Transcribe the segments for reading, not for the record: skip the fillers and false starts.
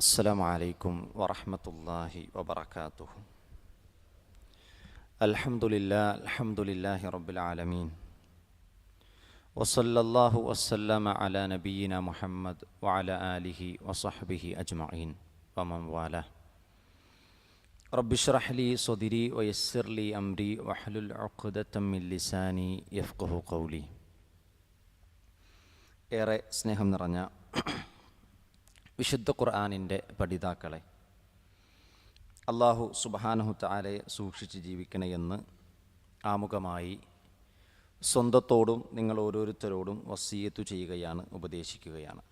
അസ്സലാമു അലൈക്കും വറഹ്മത്തുള്ളാഹി വബറകാതുഹു. അൽഹംദുലില്ലാഹി റബ്ബിൽ ആലമീൻ വസല്ലല്ലാഹു വസല്ലമ അലാ നബിയിന മുഹമ്മദ് വഅലാ ആലിഹി വസഹ്ബിഹി അജ്മഈൻ വമൻ വാലാ. റബ്ബി ഇശ്റഹ് ലി സ്വദ്രി വയസ്സിർ ലി അംരി വഹ്ലുൽ ഉഖ്ദതം മിൻ ലിസാനി യഫ്ഖഹു ഖൗലി. ഏറെ സ്നേഹം നിറഞ്ഞ വിശുദ്ധ ഖുർആനിൻ്റെ പഠിതാക്കളെ, അല്ലാഹു സുബ്ഹാനഹു തആലയെ സൂക്ഷിച്ച് ജീവിക്കണമെന്ന് ആമുഖമായി സ്വന്തത്തോടും നിങ്ങൾ ഓരോരുത്തരോടും വസിയ്യത്ത് ചെയ്യുകയാണ്, ഉപദേശിക്കുകയാണ്.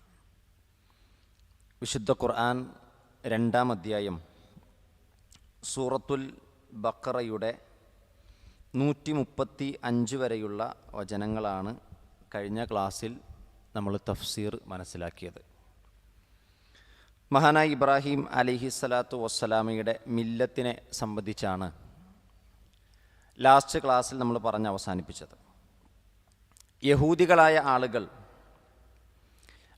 വിശുദ്ധ ഖുർആൻ 2-ാം അധ്യായം സൂറത്തുൽ ബഖറയുടെ 135 വരെയുള്ള വചനങ്ങളാണ് കഴിഞ്ഞ ക്ലാസ്സിൽ നമ്മൾ തഫ്സീർ മനസ്സിലാക്കിയത്. മഹാനായ ഇബ്രാഹിം അലൈഹിസ്സലാത്തു വസ്സലാമയുടെ മില്ലത്തിനെ സംബന്ധിച്ചാണ് ലാസ്റ്റ് ക്ലാസ്സിൽ നമ്മൾ പറഞ്ഞ് അവസാനിപ്പിച്ചത്. യഹൂദികളായ ആളുകൾ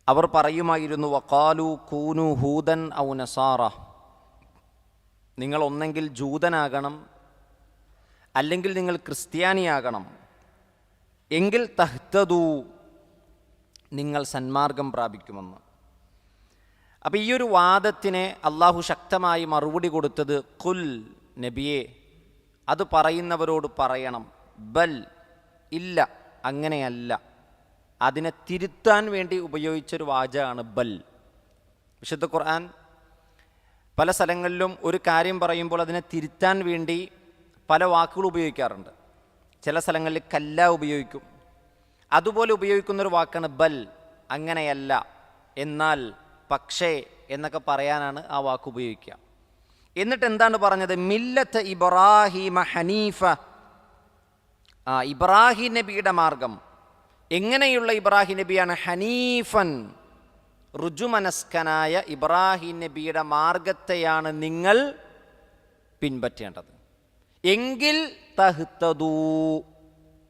അവർ പറയുമായിരുന്നു, വഖാലു കൂനു ഹൂദൻ ഔ നസാറ, നിങ്ങൾ ഒന്നെങ്കിൽ ജൂതനാകണം അല്ലെങ്കിൽ നിങ്ങൾ ക്രിസ്ത്യാനിയാകണം, എങ്കിൽ തഹ്തദൂ, നിങ്ങൾ സന്മാർഗം പ്രാപിക്കുമെന്ന്. അപ്പം ഈ ഒരു വാദത്തിനെ അള്ളാഹു ശക്തമായി മറുപടി കൊടുത്തത്, ഖുൽ, നബിയെ അത് പറയുന്നവരോട് പറയണം, ബൽ, ഇല്ല, അങ്ങനെയല്ല. അതിനെ തിരുത്താൻ വേണ്ടി ഉപയോഗിച്ചൊരു വാചകമാണ് ബൽ. വിശുദ്ധ ഖുർആൻ പല സ്ഥലങ്ങളിലും ഒരു കാര്യം പറയുമ്പോൾ അതിനെ തിരുത്താൻ വേണ്ടി പല വാക്കുകൾ ഉപയോഗിക്കാറുണ്ട്. ചില സ്ഥലങ്ങളിൽ കല്ല ഉപയോഗിക്കും. അതുപോലെ ഉപയോഗിക്കുന്നൊരു വാക്കാണ് ബൽ, അങ്ങനെയല്ല, എന്നാൽ, പക്ഷേ എന്നൊക്കെ പറയാനാണ് ആ വാക്ക് ഉപയോഗിക്കുക. എന്നിട്ട് എന്താണ് പറഞ്ഞത്? മില്ലത്ത് ഇബ്രാഹിമ ഹനീഫ, ഇബ്രാഹിം നബിയുടെ മാർഗം. എങ്ങനെയുള്ള ഇബ്രാഹിം നബിയാണ്? ഹനീഫൻ, ഋജുമനസ്കനായ ഇബ്രാഹിം നബിയുടെ മാർഗത്തെയാണ് നിങ്ങൾ പിൻപറ്റേണ്ടത്. എങ്കിൽ തഹ്തദൂ,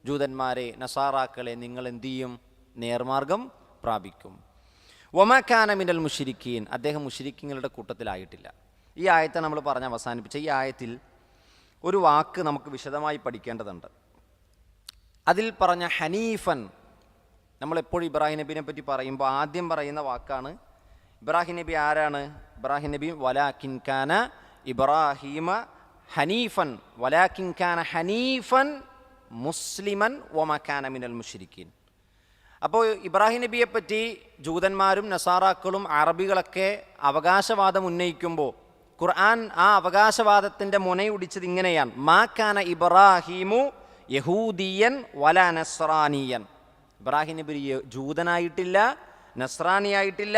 ജൂതന്മാരെ, നസാറാക്കളെ, നിങ്ങൾ എന്തു ചെയ്യും? നേർമാർഗം പ്രാപിക്കും. വമാ കാന മിനൽ മുശ്രിക്കീൻ, അദ്ദേഹം മുശ്രിക്കീങ്ങളുടെ കൂട്ടത്തിലായിട്ടില്ല. ഈ ആയത്തെ നമ്മൾ പറഞ്ഞ് അവസാനിപ്പിച്ച ഈ ആയത്തിൽ ഒരു വാക്ക് നമുക്ക് വിശദമായി പഠിക്കേണ്ടതുണ്ട്. അതിൽ പറഞ്ഞ ഹനീഫൻ, നമ്മളെപ്പോഴും ഇബ്രാഹിം നബിനെ പറ്റി പറയുമ്പോൾ ആദ്യം പറയുന്ന വാക്കാണ്. ഇബ്രാഹിം നബി ആരാണ്? ഇബ്രാഹിം നബി വലാകിൻ കാന ഇബ്രാഹീമ ഹനീഫൻ, വലാകിൻ കാന ഹനീഫൻ മുസ്ലിമൻ വമാ കാന മിനൽ മുശ്രിക്കീൻ. അപ്പോൾ ഇബ്രാഹിം നബിയെപ്പറ്റി ജൂതന്മാരും നസാറാക്കളും അറബികളൊക്കെ അവകാശവാദം ഉന്നയിക്കുമ്പോൾ ഖുർആൻ ആ അവകാശവാദത്തിൻ്റെ മുനയുടിച്ചത് ഇങ്ങനെയാണ്: മാ കാന ഇബ്രാഹീമു യഹൂദിയൻ വലാ നസ്രാനിയൻ. ഇബ്രാഹിം നബി ജൂതനായിട്ടില്ല, നസ്രാനിയായിട്ടില്ല.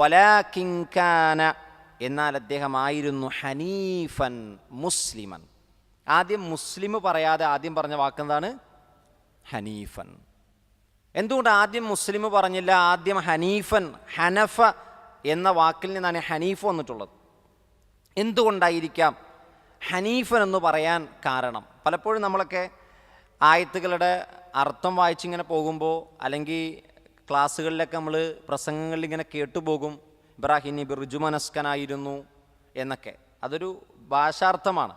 വലാകിൻ കാന, എന്നാൽ അദ്ദേഹമായിരുന്നു ഹനീഫൻ, മുസ്ലിമൻ. ആദ്യം മുസ്ലിം പറയാതെ ആദ്യം പറഞ്ഞ വാക്കെന്താണ്? ഹനീഫൻ. എന്തുകൊണ്ട് ആദ്യം മുസ്ലിം പറഞ്ഞില്ല, ആദ്യം ഹനീഫൻ? ഹനഫ എന്ന വാക്കിൽ നിന്നാണ് ഹനീഫ് വന്നിട്ടുള്ളത്. എന്തുകൊണ്ടായിരിക്കാം ഹനീഫൻ എന്ന് പറയാൻ കാരണം? പലപ്പോഴും നമ്മളൊക്കെ ആയത്തുകളുടെ അർത്ഥം വായിച്ചിങ്ങനെ പോകുമ്പോൾ, അല്ലെങ്കിൽ ക്ലാസ്സുകളിലൊക്കെ നമ്മൾ പ്രസംഗങ്ങളിൽ ഇങ്ങനെ കേട്ടുപോകും, ഇബ്രാഹിം നബി ഋജുമനസ്കനായിരുന്നു എന്നൊക്കെ. അതൊരു ഭാഷാർത്ഥമാണ്.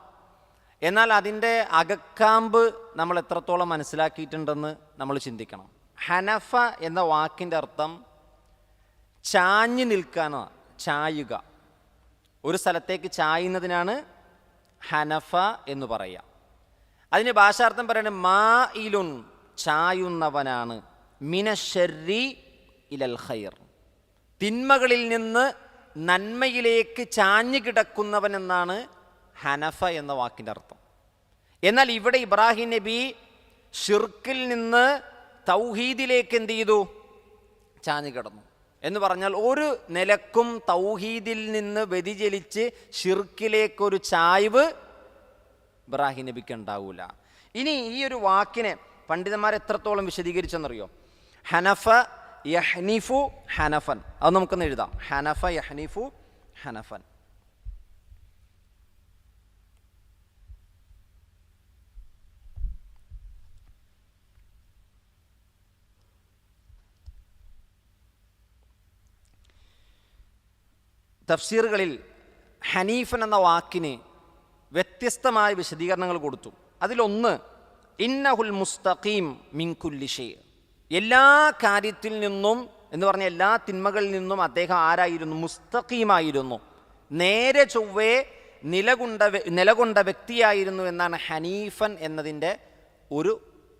എന്നാൽ അതിൻ്റെ അകക്കാമ്പ് നമ്മൾ എത്രത്തോളം മനസ്സിലാക്കിയിട്ടുണ്ടെന്ന് നമ്മൾ ചിന്തിക്കണം. ഹനഫ എന്ന വാക്കിൻ്റെ അർത്ഥം ചാഞ്ഞു നിൽക്കാനാണ്, ചായുക. ഒരു സ്ഥലത്തേക്ക് ചായുന്നതിനാണ് ഹനഫ എന്ന് പറയുക. അതിന് ഭാഷാർത്ഥം പറയുന്നത് മാഇലുൻ, ചായുന്നവനാണ്, മിനശ്ശർരി ഇലൽ ഖൈർ, തിന്മകളിൽ നിന്ന് നന്മയിലേക്ക് ചാഞ്ഞു കിടക്കുന്നവൻ എന്നാണ് ഹനഫ എന്ന വാക്കിൻ്റെ അർത്ഥം. എന്നാൽ ഇവിടെ ഇബ്രാഹിം നബി ഷിർക്കിൽ നിന്ന് തൗഹീദിലേക്ക് എന്ത് ചെയ്തു? ചാഞ്ഞു കിടന്നു. എന്ന് പറഞ്ഞാൽ ഒരു നിലക്കും തൗഹീദിൽ നിന്ന് വ്യതിചലിച്ച് ഷിർക്കിലേക്കൊരു ചായ്വ് ഇബ്രാഹിം നബിക്ക് ഉണ്ടാവൂല. ഇനി ഈ ഒരു വാക്കിനെ പണ്ഡിതന്മാർ എത്രത്തോളം വിശദീകരിച്ചെന്നറിയോ? ഹനഫ യഹ്നിഫു ഹനഫൻ, അത് നമുക്കൊന്ന് എഴുതാം. ഹനഫ യഹ്നിഫു ഹനഫൻ. തഫ്സീറുകളിൽ ഹനീഫൻ എന്ന വാക്കിന് വ്യത്യസ്തമായ വിശദീകരണങ്ങൾ കൊടുത്തു. അതിലൊന്ന് ഇന്നഹുൽ മുസ്തഖീം മിൻ കുല്ലി ഷൈ, എല്ലാ കാര്യത്തിൽ നിന്നും എന്ന് പറഞ്ഞ എല്ലാ തിന്മകളിൽ നിന്നും അദ്ദേഹം ആരായിരുന്നു? മുസ്തഖീമായിരുന്നു, നേരെ ചൊവ്വേ നിലകൊണ്ട വ്യക്തിയായിരുന്നു എന്നാണ് ഹനീഫൻ എന്നതിൻ്റെ ഒരു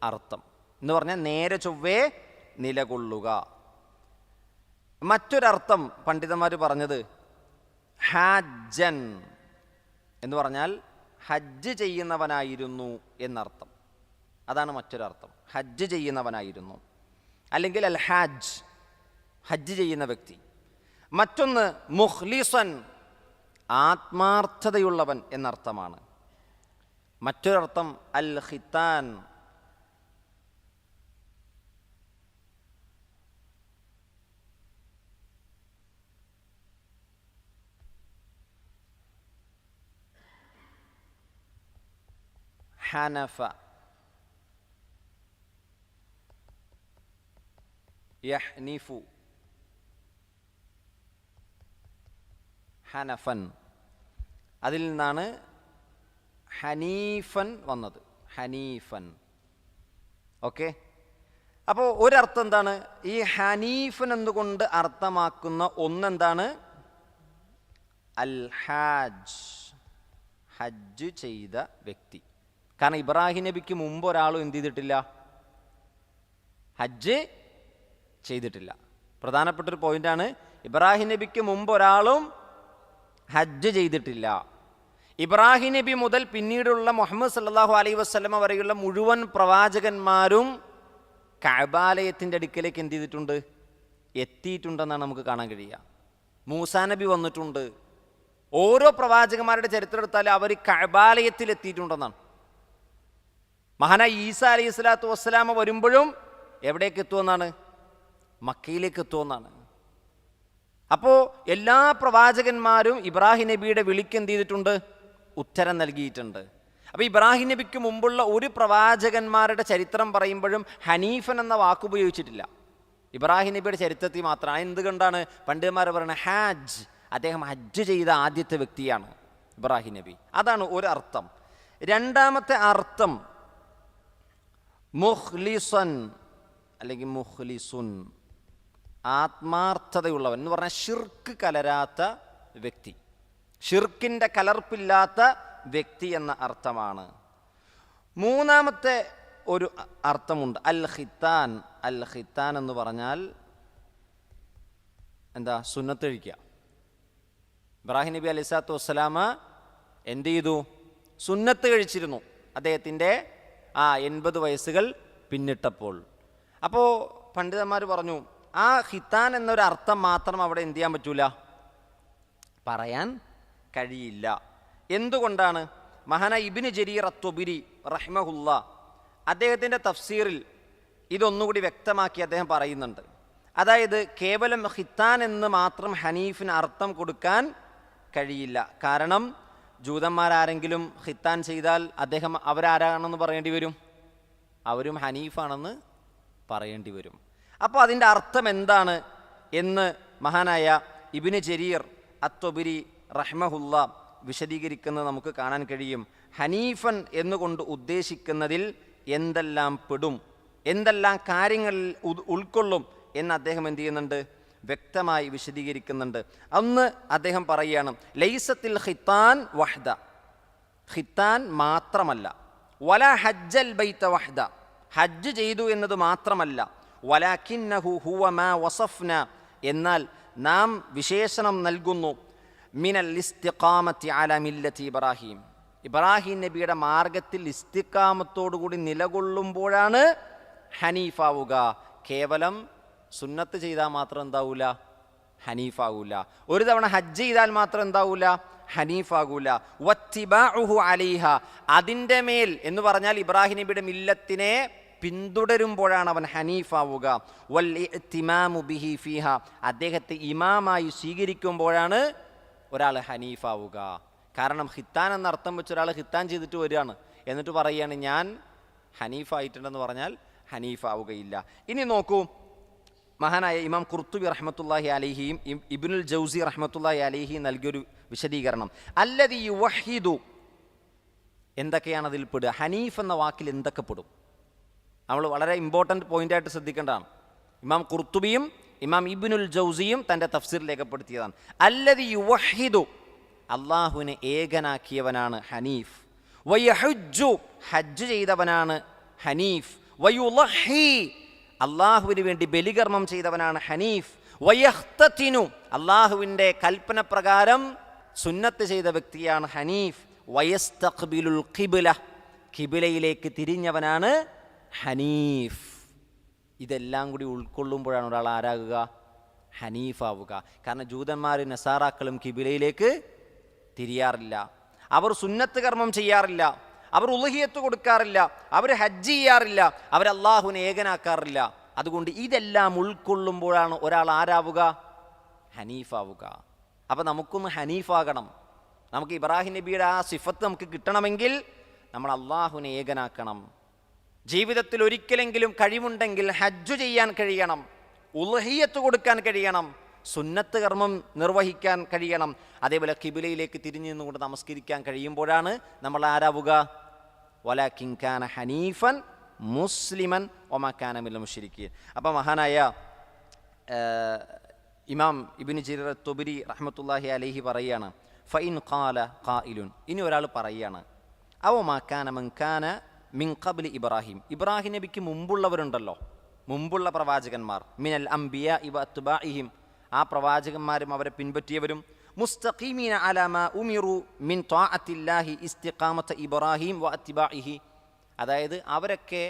അർത്ഥം. എന്ന് പറഞ്ഞാൽ നേരെ ചൊവ്വേ നിലകൊള്ളുക. മറ്റൊരർത്ഥം പണ്ഡിതന്മാർ പറഞ്ഞത് ഹാജൻ എന്ന് പറഞ്ഞാൽ ഹജ്ജ് ചെയ്യുന്നവനായിരുന്നു എന്നർത്ഥം. അതാണ് മറ്റൊരർത്ഥം, ഹജ്ജ് ചെയ്യുന്നവനായിരുന്നു, അല്ലെങ്കിൽ അൽ ഹാജ്, ഹജ്ജ് ചെയ്യുന്ന വ്യക്തി. മറ്റൊന്ന് മുഖ്ലിസൻ, ആത്മാർത്ഥതയുള്ളവൻ എന്നർത്ഥമാണ്. മറ്റൊരർത്ഥം അൽ ഖിത്താൻ, ഹനഫ, യഹ്നിഫു, ഹനഫൻ. അതിൽ നിന്നാണ് ഹനീഫൻ വന്നത്, ഹനീഫൻ. ഓക്കെ, അപ്പോൾ ഒരർത്ഥം എന്താണ്? ഈ ഹനീഫൻ എന്നുകൊണ്ട് അർത്ഥമാക്കുന്ന ഒന്നെന്താണ്? അൽ ഹാജ്, ഹജ്ജ് ചെയ്ത വ്യക്തി. കാരണം ഇബ്രാഹിം നബിക്ക് മുമ്പ് ഒരാളും എന്ത് ചെയ്തിട്ടില്ല? ഹജ്ജ് ചെയ്തിട്ടില്ല. പ്രധാനപ്പെട്ടൊരു പോയിന്റാണ്. ഇബ്രാഹിം നബിക്ക് മുമ്പ് ഒരാളും ഹജ്ജ് ചെയ്തിട്ടില്ല. ഇബ്രാഹിം നബി മുതൽ പിന്നീടുള്ള മുഹമ്മദ് സല്ലല്ലാഹു അലൈഹി വസല്ലമ വരെയുള്ള മുഴുവൻ പ്രവാചകന്മാരും കഅബാലയത്തിൻ്റെ അടുക്കലേക്ക് എന്ത് ചെയ്തിട്ടുണ്ട്? എത്തിയിട്ടുണ്ടെന്നാണ് നമുക്ക് കാണാൻ കഴിയുക. മൂസാ നബി വന്നിട്ടുണ്ട്. ഓരോ പ്രവാചകന്മാരുടെ ചരിത്രം എടുത്താൽ അവർ കഅബാലയത്തിൽ എത്തിയിട്ടുണ്ടെന്നാണ്. മഹാനായ ഈസാ അലൈഹി സ്വലാത്തു വസ്സലാമ വരുമ്പോഴും എവിടേക്ക് എത്തുമെന്നാണ്? മക്കയിലേക്ക് എത്തുമെന്നാണ്. അപ്പോൾ എല്ലാ പ്രവാചകന്മാരും ഇബ്രാഹിം നബിയുടെ വിളിക്ക് എന്ത് ചെയ്തിട്ടുണ്ട്? ഉത്തരം നൽകിയിട്ടുണ്ട്. അപ്പോൾ ഇബ്രാഹിം നബിക്ക് മുമ്പുള്ള ഒരു പ്രവാചകന്മാരുടെ ചരിത്രം പറയുമ്പോഴും ഹനീഫൻ എന്ന വാക്ക് ഉപയോഗിച്ചിട്ടില്ല. ഇബ്രാഹിം നബിയുടെ ചരിത്രത്തിൽ മാത്രമാണ്. എന്തുകൊണ്ടാണ് പണ്ഡിതന്മാർ പറയുന്നത്? ഹാജ്, അദ്ദേഹം ഹജ്ജ് ചെയ്ത ആദ്യത്തെ വ്യക്തിയാണ് ഇബ്രാഹിം നബി. അതാണ് ഒരു അർത്ഥം. രണ്ടാമത്തെ അർത്ഥം മുഖ്ലിസൻ അല്ലെങ്കിൽ മുഖ്ലിസുൻ, ആത്മാർത്ഥതയുള്ളവൻ എന്ന് പറഞ്ഞാൽ ഷിർക്ക് കലരാത്ത വ്യക്തി, ഷിർക്കിൻ്റെ കലർപ്പില്ലാത്ത വ്യക്തി എന്ന അർത്ഥമാണ്. മൂന്നാമത്തെ ഒരു അർത്ഥമുണ്ട്, അൽ ഖിത്താൻ. അൽ ഖിത്താൻ എന്ന് പറഞ്ഞാൽ എന്താ? സുന്നത്ത് കഴിക്കുക. ഇബ്രാഹിം നബി അലൈഹി സ്വലാത്തു വസ്സലാമ എന്ത് ചെയ്തു? സുന്നത്ത് കഴിച്ചിരുന്നു അദ്ദേഹത്തിൻ്റെ 80 വയസ്സുകൾ പിന്നിട്ടപ്പോൾ. അപ്പോൾ പണ്ഡിതന്മാർ പറഞ്ഞു ആ ഖിത്താൻ എന്നൊരു അർത്ഥം മാത്രം അവിടെ എന്ത് ചെയ്യാൻ പറ്റൂല, പറയാൻ കഴിയില്ല. എന്തുകൊണ്ടാണ്? മഹാനായ ഇബ്നു ജരീർ അത്തൊബരി റഹ്മഹുല്ല അദ്ദേഹത്തിൻ്റെ തഫ്സീറിൽ ഇതൊന്നുകൂടി വ്യക്തമാക്കി അദ്ദേഹം പറയുന്നുണ്ട്. അതായത് കേവലം ഖിത്താൻ എന്ന് മാത്രം ഹനീഫിന് അർത്ഥം കൊടുക്കാൻ കഴിയില്ല. കാരണം ജൂതന്മാരാരെങ്കിലും ഖിത്താൻ ചെയ്താൽ അദ്ദേഹം അവരാരാണെന്ന് പറയേണ്ടി വരും, അവരും ഹനീഫാണെന്ന് പറയേണ്ടി വരും. അപ്പോൾ അതിൻ്റെ അർത്ഥം എന്താണ് എന്ന് മഹാനായ ഇബ്നു ജരീർ അത്തൊബരി റഹ്മഹുല്ല വിശദീകരിക്കുന്നത് നമുക്ക് കാണാൻ കഴിയും. ഹനീഫൻ എന്നുകൊണ്ട് ഉദ്ദേശിക്കുന്നതിൽ എന്തെല്ലാം പെടും, എന്തെല്ലാം കാര്യങ്ങൾ ഉൾക്കൊള്ളും എന്ന് അദ്ദേഹം എന്ത് ചെയ്യുന്നുണ്ട്? വ്യക്തമായി വിശദീകരിക്കുന്നുണ്ട്. അന്ന് അദ്ദേഹം പറയുകയാണ്, ലൈസത്തിൽ ഖിത്താൻ വഹ്ദ, ഖിത്താൻ മാത്രമല്ല, വല ഹജ്ജൽ ബൈത വഹ്ദ, ഹജ്ജ് ചെയ്തു എന്നത് മാത്രമല്ല, വലാകിന്നഹു ഹുവ മാ വസഫ്ന, എന്നാൽ നാം വിശേഷണം നൽകുന്നു മിനൽ ഇസ്തിഖാമത്തി അലാ മില്ലത്തി ഇബ്രാഹിം, ഇബ്രാഹിം നബിയുടെ മാർഗത്തിൽ ഇസ്തിഖാമത്തോടുകൂടി നിലകൊള്ളുമ്പോഴാണ് ഹനീഫാവുക. കേവലം സുന്നത്ത് ചെയ്താൽ മാത്രം എന്താവൂല? ഹനീഫാവൂല. ഒരു തവണ ഹജ്ജ് ചെയ്താൽ മാത്രം എന്താവൂല? ഹനീഫാകൂല. വത്തിബാഉഹു അലൈഹ, അതിൻ്റെ മേൽ എന്ന് പറഞ്ഞാൽ ഇബ്രാഹിം നബിയുടെ മില്ലത്തിനെ പിന്തുടരുമ്പോഴാണ് അവൻ ഹനീഫാവുക. വൽ ഇഅ്തിമാമു ബിഹി ഫീഹ, അദ്ദേഹത്തെ ഇമാമായി സ്വീകരിക്കുമ്പോഴാണ് ഒരാൾ ഹനീഫാവുക. കാരണം ഖിത്താൻ എന്ന അർത്ഥം വെച്ച് ഒരാൾ ഖിത്താൻ ചെയ്തിട്ട് വരികയാണ്, എന്നിട്ട് പറയുകയാണ് ഞാൻ ഹനീഫായിട്ടുണ്ടെന്ന് പറഞ്ഞാൽ ഹനീഫാവുകയില്ല. ഇനി നോക്കൂ, മഹാനായ ഇമാം ഖുർത്തുബി റഹ്മത്തുള്ളാഹി അലൈഹിയും ഇബ്നുൽ ജൗസി റഹ്മത്തുള്ളാഹി അലൈഹി നൽകിയൊരു വിശദീകരണം, അല്ലദീ യുവഹിദു, എന്തൊക്കെയാണ് അതിൽ പെടുക? ഹനീഫ് എന്ന വാക്കിൽ എന്തൊക്കെ പെടും? നമ്മൾ വളരെ ഇമ്പോർട്ടൻ്റ് പോയിൻ്റായിട്ട് ശ്രദ്ധിക്കേണ്ടതാണ്. ഇമാം ഖുർത്തുബിയും ഇമാം ഇബ്നുൽ ജൗസിയും തൻ്റെ തഫ്സീറിൽ രേഖപ്പെടുത്തിയതാണ്. അല്ലദീ യുവഹിദു, അള്ളാഹുവിനെ ഏകനാക്കിയവനാണ് ഹനീഫ്. വയഹുജ്ജു, ഹജ്ജ് ചെയ്തവനാണ് ഹനീഫ്. വയുളഹി, അള്ളാഹുവിന് വേണ്ടി ബലികർമ്മം ചെയ്തവനാണ് ഹനീഫ്. വയഖ്തതിനു, അള്ളാഹുവിൻ്റെ കൽപ്പന പ്രകാരം സുന്നത്ത് ചെയ്ത വ്യക്തിയാണ് ഹനീഫ്. വയസ്തഖ്ബിലുൽ ഖിബ്ല, ഖിബ്ലയിലേക്ക് തിരിഞ്ഞവനാണ് ഹനീഫ്. ഇതെല്ലാം കൂടി ഉൾക്കൊള്ളുമ്പോഴാണ് ഒരാൾ ആരാകുക? ഹനീഫാവുക. കാരണം ജൂതന്മാരും നസാറാക്കളും ഖിബ്ലയിലേക്ക് തിരിയാറില്ല, അവർ സുന്നത്ത് കർമ്മം ചെയ്യാറില്ല, അവർ ഉളുഹിയത്ത് കൊടുക്കാറില്ല, അവർ ഹജ്ജ് ചെയ്യാറില്ല, അവർ അള്ളാഹുവിനെ ഏകനാക്കാറില്ല. അതുകൊണ്ട് ഇതെല്ലാം ഉൾക്കൊള്ളുമ്പോഴാണ് ഒരാൾ ആരാവുക? ഹനീഫാവുക. അപ്പം നമുക്കൊന്ന് ഹനീഫാകണം. നമുക്ക് ഇബ്രാഹിം നബിയുടെ ആ സിഫത്ത് നമുക്ക് കിട്ടണമെങ്കിൽ നമ്മൾ അള്ളാഹുവിനെ ഏകനാക്കണം. ജീവിതത്തിൽ ഒരിക്കലെങ്കിലും കഴിവുണ്ടെങ്കിൽ ഹജ്ജ് ചെയ്യാൻ കഴിയണം, ഉളുഹിയത്ത് കൊടുക്കാൻ കഴിയണം, സുന്നത്ത് കർമ്മം നിർവഹിക്കാൻ കഴിയണം. അതേപോലെ ഖിബ്ലയിലേക്ക് തിരിഞ്ഞു നിന്നുകൊണ്ട് നമസ്കരിക്കാൻ കഴിയുമ്പോഴാണ് നമ്മൾ ആരാവുക? വലാകിൻ കാന ഹനീഫൻ മുസ്ലിമൻ വമാ കാന മിനൽ മുശ്രിക്കീൻ. അപ്പം മഹാനായ ഇമാം ഇബ്നു ജരീർ അത്ത്-തുബരി റഹ്മത്തുള്ളാഹി അലൈഹി പറയുകയാണ്, ഫഇൻ ഖാല ഖായിലുൻ, ഇനി ഒരാൾ പറയുകയാണ്, അവ മാ കാന മൻ കാന മിൻ ഖബ്ലി ഇബ്രാഹിം, ഇബ്രാഹിം നബിക്ക് മുമ്പുള്ളവരുണ്ടല്ലോ, മുമ്പുള്ള പ്രവാചകന്മാർ, മിനൽ അംബിയാ വ അത്ബാഇഹിം, ആ പ്രവാചകന്മാരും അവരെ പിൻപറ്റിയവരും, മുസ്തഖീമീന അലാ മാ ഉമിറു മിൻ ത്വാഅത്തില്ലാഹി ഇസ്തിഖാമത ഇബ്രാഹിം വ അത്ബാഇഹി, അതായത് അവരൊക്കെ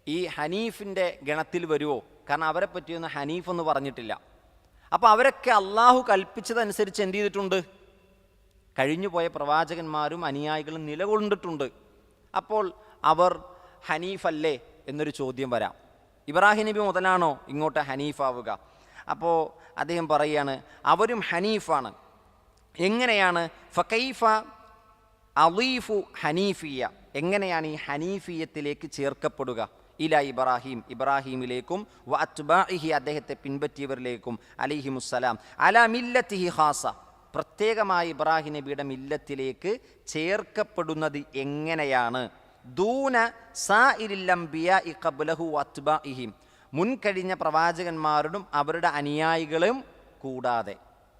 ഈ ഹനീഫിൻ്റെ ഗണത്തിൽ വരുമോ? കാരണം അവരെ പറ്റിയൊന്നും ഹനീഫ് എന്ന് പറഞ്ഞിട്ടില്ല. അപ്പോൾ അവരൊക്കെ അള്ളാഹു കൽപ്പിച്ചതനുസരിച്ച് എന്ത് ചെയ്തിട്ടുണ്ട്? കഴിഞ്ഞുപോയ പ്രവാചകന്മാരും അനുയായികളും നിലകൊണ്ടിട്ടുണ്ട്. അപ്പോൾ അവർ ഹനീഫല്ലേ എന്നൊരു ചോദ്യം വരാം. ഇബ്രാഹിം നബി മുതലാണോ ഇങ്ങോട്ട് ഹനീഫാവുക? അപ്പോൾ അദ്ദേഹം പറയുകയാണ്, അവരും ഹനീഫാണ്. എങ്ങനെയാണ്? ഫകൈഫ അളീഫു ഹനീഫിയ, എങ്ങനെയാണ് ഈ ഹനീഫിയത്തിലേക്ക് ചേർക്കപ്പെടുക? ഇല ഇബ്രാഹിം, ഇബ്രാഹിമിലേക്കും, വ അത്ബാഇഹി, അദ്ദേഹത്തെ പിൻപറ്റിയവരിലേക്കും, അലൈഹിമുസ്സലാം, അലാ മില്ലത്തിഹി ഖാസ, പ്രത്യേകമായി ഇബ്രാഹിം നബിയുടെ മില്ലത്തിലേക്ക് ചേർക്കപ്പെടുന്നത് എങ്ങനെയാണ്? ദൂന സാഇരിൽ അംബിയാഇ ഖബ്ലഹു വ അത്ബാഇഹിം, മുൻകഴിഞ്ഞ പ്രവാചകന്മാരോടും അവരുടെ അനുയായികളും കൂടാതെ.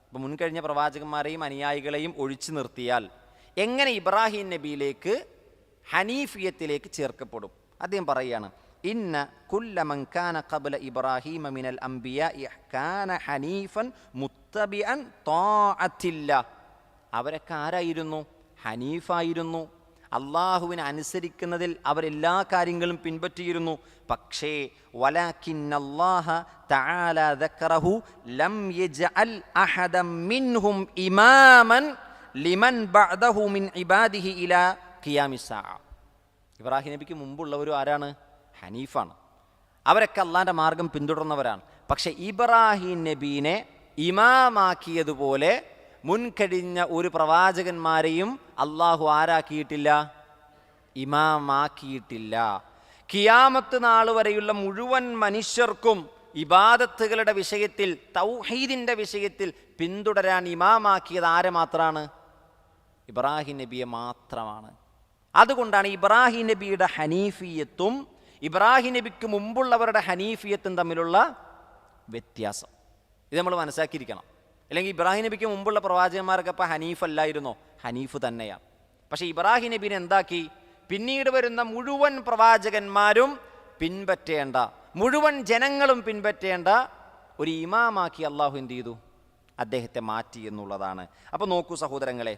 അപ്പോൾ മുൻകഴിഞ്ഞ പ്രവാചകന്മാരെയും അനുയായികളെയും ഒഴിച്ചു നിർത്തിയാൽ എങ്ങനെ ഇബ്രാഹിം നബിയിലേക്ക് ഹനീഫിയത്തിലേക്ക് ചേർക്കപ്പെടും? അദ്ദേഹം പറയുകയാണ്, ഇന്ന കുല്ല മൻ കാന ഖബ്ല ഇബ്രാഹിമ മിനൽ അംബിയാഇ കാന ഹനീഫൻ മുത്തബിഅൻ ത്വാഅത്തില്ലാ, അവരൊക്കെ ആരായിരുന്നു? ഹനീഫായിരുന്നു. അള്ളാഹുവിനെ അനുസരിക്കുന്നതിൽ അവരെല്ലാ കാര്യങ്ങളും പിൻപറ്റിയിരുന്നു. പക്ഷേ വലാകിന്നല്ലാഹ തആല ദക്കറഹു ലം യജ്അൽ അഹദൻ മിൻഹും ഇമാമൻ ലിമൻ ബഅദഹു മിൻ ഇബാദിഹി ഇലാ ഖിയാമിസ്സാഅ, ഇബ്രാഹിം നബിക്ക് മുമ്പുള്ളവരും ആരാണ്? ഹനീഫാണ്. അവരൊക്കെ അള്ളാഹിൻ്റെ മാർഗം പിന്തുടർന്നവരാണ്. പക്ഷേ ഇബ്രാഹിം നബീനെ ഇമാമാക്കിയതുപോലെ മുൻകഴിഞ്ഞ ഒരു പ്രവാചകന്മാരെയും അള്ളാഹു ആരാക്കിയിട്ടില്ല? ഇമാമാക്കിയിട്ടില്ല. ഖിയാമത്ത് നാൾ വരെയുള്ള മുഴുവൻ മനുഷ്യർക്കും ഇബാദത്തുകളുടെ വിഷയത്തിൽ, തൗഹീദിൻ്റെ വിഷയത്തിൽ പിന്തുടരാൻ ഇമാമാക്കിയത് ആരെ മാത്രമാണ്? ഇബ്രാഹിം നബിയെ മാത്രമാണ്. അതുകൊണ്ടാണ് ഇബ്രാഹിം നബിയുടെ ഹനീഫിയത്തും ഇബ്രാഹിം നബിക്ക് മുമ്പുള്ളവരുടെ ഹനീഫിയത്തും തമ്മിലുള്ള വ്യത്യാസം. ഇത് നമ്മൾ മനസ്സിലാക്കിയിരിക്കണം. അല്ലെങ്കിൽ ഇബ്രാഹിം നബിക്ക് മുമ്പുള്ള പ്രവാചകന്മാരൊക്കെ ഇപ്പോൾ ഹനീഫ് അല്ലായിരുന്നോ? ഹനീഫ് തന്നെയാണ്. പക്ഷേ ഇബ്രാഹിം നബീനെ എന്താക്കി? പിന്നീട് വരുന്ന മുഴുവൻ പ്രവാചകന്മാരും പിൻപറ്റേണ്ട, മുഴുവൻ ജനങ്ങളും പിൻപറ്റേണ്ട ഒരു ഇമാമാക്കി അള്ളാഹു എന്ത് ചെയ്തു? അദ്ദേഹത്തെ മാറ്റി എന്നുള്ളതാണ്. അപ്പോൾ നോക്കൂ സഹോദരങ്ങളെ,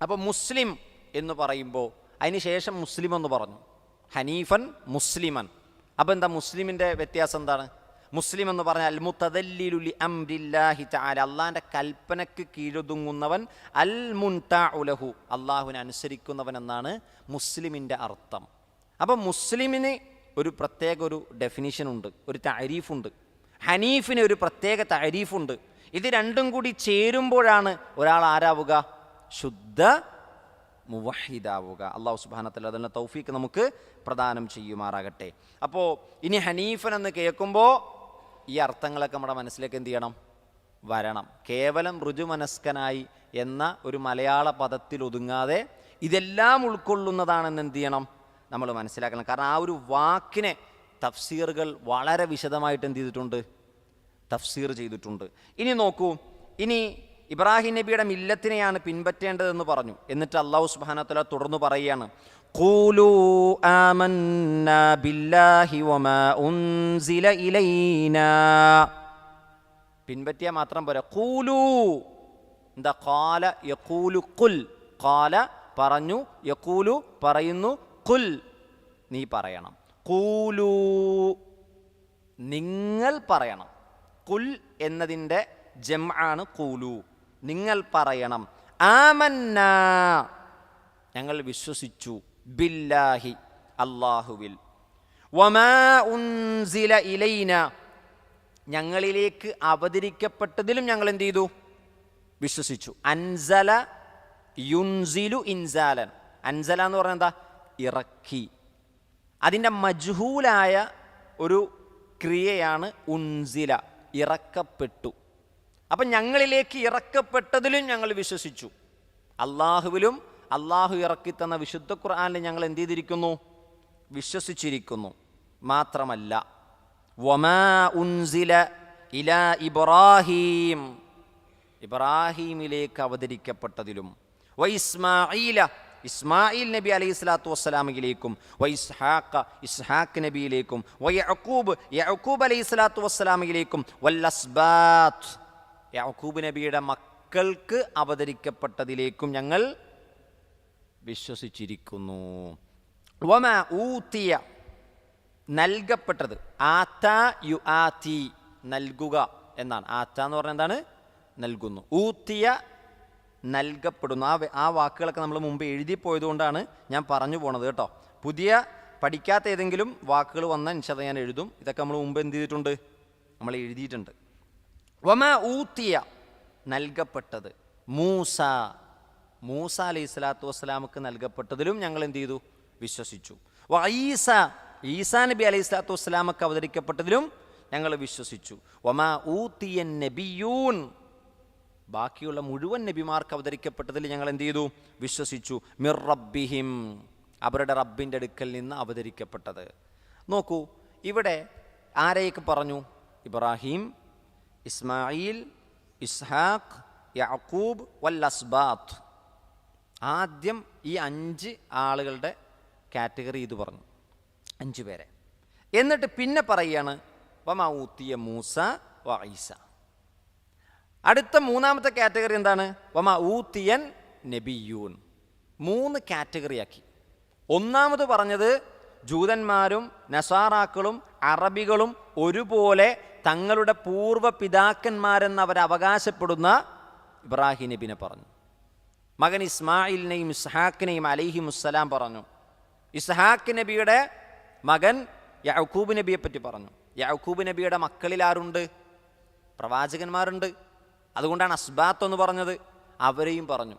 അപ്പോൾ മുസ്ലിം എന്ന് പറയുമ്പോൾ അതിന് ശേഷം മുസ്ലിം എന്ന് പറഞ്ഞു, ഹനീഫൻ മുസ്ലിമൻ. അപ്പോൾ എന്താ മുസ്ലിമിൻ്റെ വ്യത്യാസം എന്താണ്? മുസ്ലിം എന്ന് പറഞ്ഞാൽ അൽ മുതദല്ലിലു ലി അംരില്ലാഹി തആല, അള്ളാഹിൻ്റെ കൽപ്പനയ്ക്ക് കീഴൊതുങ്ങുന്നവൻ, അൽ മുൻതഉ ലഹു, അള്ളാഹുവിനെ അനുസരിക്കുന്നവൻ എന്നാണ് മുസ്ലിമിൻ്റെ അർത്ഥം. അപ്പം മുസ്ലിമിന് ഒരു പ്രത്യേക ഒരു ഡെഫിനിഷൻ ഉണ്ട്, ഒരു തഅരീഫുണ്ട്. ഹനീഫിന് ഒരു പ്രത്യേക തഅരീഫുണ്ട്. ഇത് രണ്ടും കൂടി ചേരുമ്പോഴാണ് ഒരാൾ ആരാവുക? ശുദ്ധ മുവഹിദാവുക. അള്ളാഹു സുബ്ഹാനഹു വ തആല അതിൻ്റെ തൗഫീക്ക് നമുക്ക് പ്രദാനം ചെയ്യുമാറാകട്ടെ. അപ്പോൾ ഇനി ഹനീഫൻ എന്ന് കേൾക്കുമ്പോൾ ഈ അർത്ഥങ്ങളൊക്കെ നമ്മുടെ മനസ്സിലേക്ക് എന്ത് ചെയ്യണം? വരണം. കേവലം ഋജുമനസ്കനായി എന്ന ഒരു മലയാള പദത്തിൽ ഒതുങ്ങാതെ ഇതെല്ലാം ഉൾക്കൊള്ളുന്നതാണെന്ന് എന്ത് ചെയ്യണം? നമ്മൾ മനസ്സിലാക്കണം. കാരണം ആ ഒരു വാക്കിനെ തഫ്സീറുകൾ വളരെ വിശദമായിട്ട് എന്ത് ചെയ്തിട്ടുണ്ട്? തഫ്സീർ ചെയ്തിട്ടുണ്ട്. ഇനി നോക്കൂ, ഇനി ഇബ്രാഹിം നബിയുടെ മില്ലത്തിനെയാണ് പിൻപറ്റേണ്ടതെന്ന് പറഞ്ഞു. എന്നിട്ട് അല്ലാഹു സുബ്ഹാനഹു വ തആല തുടർന്ന് പറയുകയാണ്, ഖൂലൂ ആമന്നാ ബില്ലാഹി വമാ ഉൻസില ഇലൈനാ. പിൻപറ്റിയാൽ മാത്രം പോരാ. ഖൂലൂ, എന്താ? ഖാല യഖൂലു ഖുൽ. ഖാല പറഞ്ഞു, യഖൂലു പറയുന്നു, ഖുൽ നീ പറയണം. ഖൂലൂ നിങ്ങൾ പറയണം. ഖുൽ എന്നതിൻ്റെ ജംആണ് ഖൂലു. നിങ്ങൾ പറയണം. ആമന്നാ ഞങ്ങൾ വിശ്വസിച്ചു, ബില്ലാഹി അല്ലാഹുവിൽ, വമാ ഉൻസില ഇലൈന ഞങ്ങളിലേക്ക് അവതരിക്കപ്പെട്ടതിലും ഞങ്ങൾ എന്ത് ചെയ്തു? വിശ്വസിച്ചു. അൻസല യുൻസിലു ഇൻസാലൻ. അൻസല എന്ന് പറഞ്ഞാൽ എന്താ? ഇറക്കി. അതിൻ്റെ മജ്ഹൂലായ ഒരു ക്രിയയാണ് ഉൻസില, ഇറക്കപ്പെട്ടു. അപ്പം ഞങ്ങളിലേക്ക് ഇറക്കപ്പെട്ടതിലും ഞങ്ങൾ വിശ്വസിച്ചു. അള്ളാഹുവിലും അള്ളാഹു ഇറക്കി തന്ന വിശുദ്ധ ഖുർആനിൽ ഞങ്ങൾ എന്ത് ചെയ്തിരിക്കുന്നു? വിശ്വസിച്ചിരിക്കുന്നു. മാത്രമല്ല, വമാ ഉൻസില ഇലാ ഇബ്രാഹീം ഇബ്രാഹീമിലേക്ക് അവതരിക്കപ്പെട്ടതിലും, വഇസ്മാഈല ഇസ്മായിൽ നബി അലൈഹി സ്വലാത്തു വസ്സലാമിലേക്കും, വഇസ്ഹാഖ ഇസ്ഹാഖ് നബിയിലേക്കും, വയഅഖൂബ് യഅഖൂബ് അലൈഹി സ്വലാത്തു വസ്സലാമിലേക്കും, വല്ലസ്ബാത്ത് യഅഖൂബ് നബിയുടെ മക്കൾക്ക് അവതരിക്കപ്പെട്ടതിലേക്കും ഞങ്ങൾ വിശ്വസിച്ചിരിക്കുന്നു. വമാ ഊതിയ നൽകപ്പെട്ടത്. ആത്താ യു ആതി നൽകുക എന്നാണ്. ആത്ത എന്ന് പറഞ്ഞാൽ എന്താണ്? നൽകുന്നു. ഊത്തിയ നൽകപ്പെടുന്നു. ആ വാക്കുകളൊക്കെ നമ്മൾ മുമ്പ് എഴുതിപ്പോയതുകൊണ്ടാണ് ഞാൻ പറഞ്ഞു പോണത് കേട്ടോ. പുതിയ പഠിക്കാത്ത ഏതെങ്കിലും വാക്കുകൾ വന്നാൽ ഇൻഷാല്ലാഹ് ഞാൻ എഴുതും. ഇതൊക്കെ നമ്മൾ മുമ്പ് എന്ത് ചെയ്തിട്ടുണ്ട്? നമ്മൾ എഴുതിയിട്ടുണ്ട്. വമാ ഊത്തിയ നൽകപ്പെട്ടത്. മൂസ അലൈഹി സ്വലാത്തു വസ്സലാമക്ക് നൽകപ്പെട്ടതിലും ഞങ്ങൾ എന്ത് ചെയ്തു? വിശ്വസിച്ചു. ഈസാ നബി അലൈഹി സ്വലാത്തു വസ്സലാമക്ക് അവതരിക്കപ്പെട്ടതിലും ഞങ്ങൾ വിശ്വസിച്ചു. വമാ ഊത്തിയ നബിയൂൻ ബാക്കിയുള്ള മുഴുവൻ നബിമാർക്ക് അവതരിക്കപ്പെട്ടതിൽ ഞങ്ങൾ എന്ത് ചെയ്തു? വിശ്വസിച്ചു. മിർ റബ്ബിഹിം അവരുടെ റബ്ബിൻ്റെ അടുക്കൽ നിന്ന് അവതരിക്കപ്പെട്ടത്. നോക്കൂ, ഇവിടെ ആരെയൊക്കെ പറഞ്ഞു? ഇബ്രാഹിം, ഇസ്മായിൽ, ഇസ്ഹാഖ്, യഅഖൂബ് വല്ലസ്ബാത്ത്. ആദ്യം ഈ 5 ആളുകളുടെ കാറ്റഗറി ഇത് പറഞ്ഞു, 5 പേരെ. എന്നിട്ട് പിന്നെ പറയുകയാണ് വമാ ഊതിയ മൂസ വ ഈസ. അടുത്ത മൂന്നാമത്തെ കാറ്റഗറി എന്താണ്? വമാ ഊതിയൻ നബിയൂൻ. 3 കാറ്റഗറിയാക്കി. ഒന്നാമത് പറഞ്ഞത് ജൂതന്മാരും നസാറാക്കളും അറബികളും ഒരുപോലെ തങ്ങളുടെ പൂർവ്വ പിതാക്കന്മാരെന്ന് അവർ അവകാശപ്പെടുന്ന ഇബ്രാഹിം നബിനെ പറഞ്ഞു. മകൻ ഇസ്മായിലിനെയും ഇസ്ഹാക്കിനെയും അലൈഹിമുസ്സലാം പറഞ്ഞു. ഇസ്ഹാഖ് നബിയുടെ മകൻ യഅഖൂബ് നബിയെ പറ്റി പറഞ്ഞു. യഅഖൂബ് നബിയുടെ മക്കളിൽ ആരുണ്ട്? പ്രവാചകന്മാരുണ്ട്. അതുകൊണ്ടാണ് അസ്ബാത്ത് എന്ന് പറഞ്ഞത്. അവരെയും പറഞ്ഞു.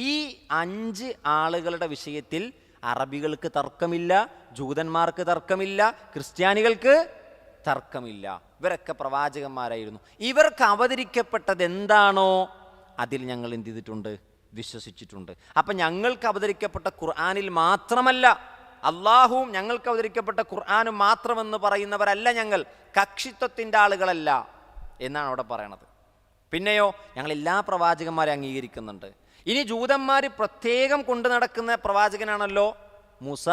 ഈ 5 ആളുകളുടെ വിഷയത്തിൽ അറബികൾക്ക് തർക്കമില്ല, ജൂതന്മാർക്ക് തർക്കമില്ല, ക്രിസ്ത്യാനികൾക്ക് തർക്കമില്ല. ഇവരൊക്കെ പ്രവാചകന്മാരായിരുന്നു. ഇവർക്ക് അവതരിക്കപ്പെട്ടത് എന്താണോ അതിൽ ഞങ്ങൾ എന്ത് ചെയ്തിട്ടുണ്ട്? വിശ്വസിച്ചിട്ടുണ്ട്. അപ്പം ഞങ്ങൾക്ക് അവതരിക്കപ്പെട്ട ഖുർആനിൽ മാത്രമല്ല, അള്ളാഹുവും ഞങ്ങൾക്ക് അവതരിക്കപ്പെട്ട ഖുർആനും മാത്രമെന്ന് പറയുന്നവരല്ല ഞങ്ങൾ, കക്ഷിത്വത്തിൻ്റെ ആളുകളല്ല എന്നാണ് അവിടെ പറയണത്. പിന്നെയോ ഞങ്ങൾ എല്ലാ പ്രവാചകന്മാരെ അംഗീകരിക്കുന്നുണ്ട്. ഇനി ജൂതന്മാർ പ്രത്യേകം കൊണ്ടു നടക്കുന്ന പ്രവാചകനാണല്ലോ മൂസ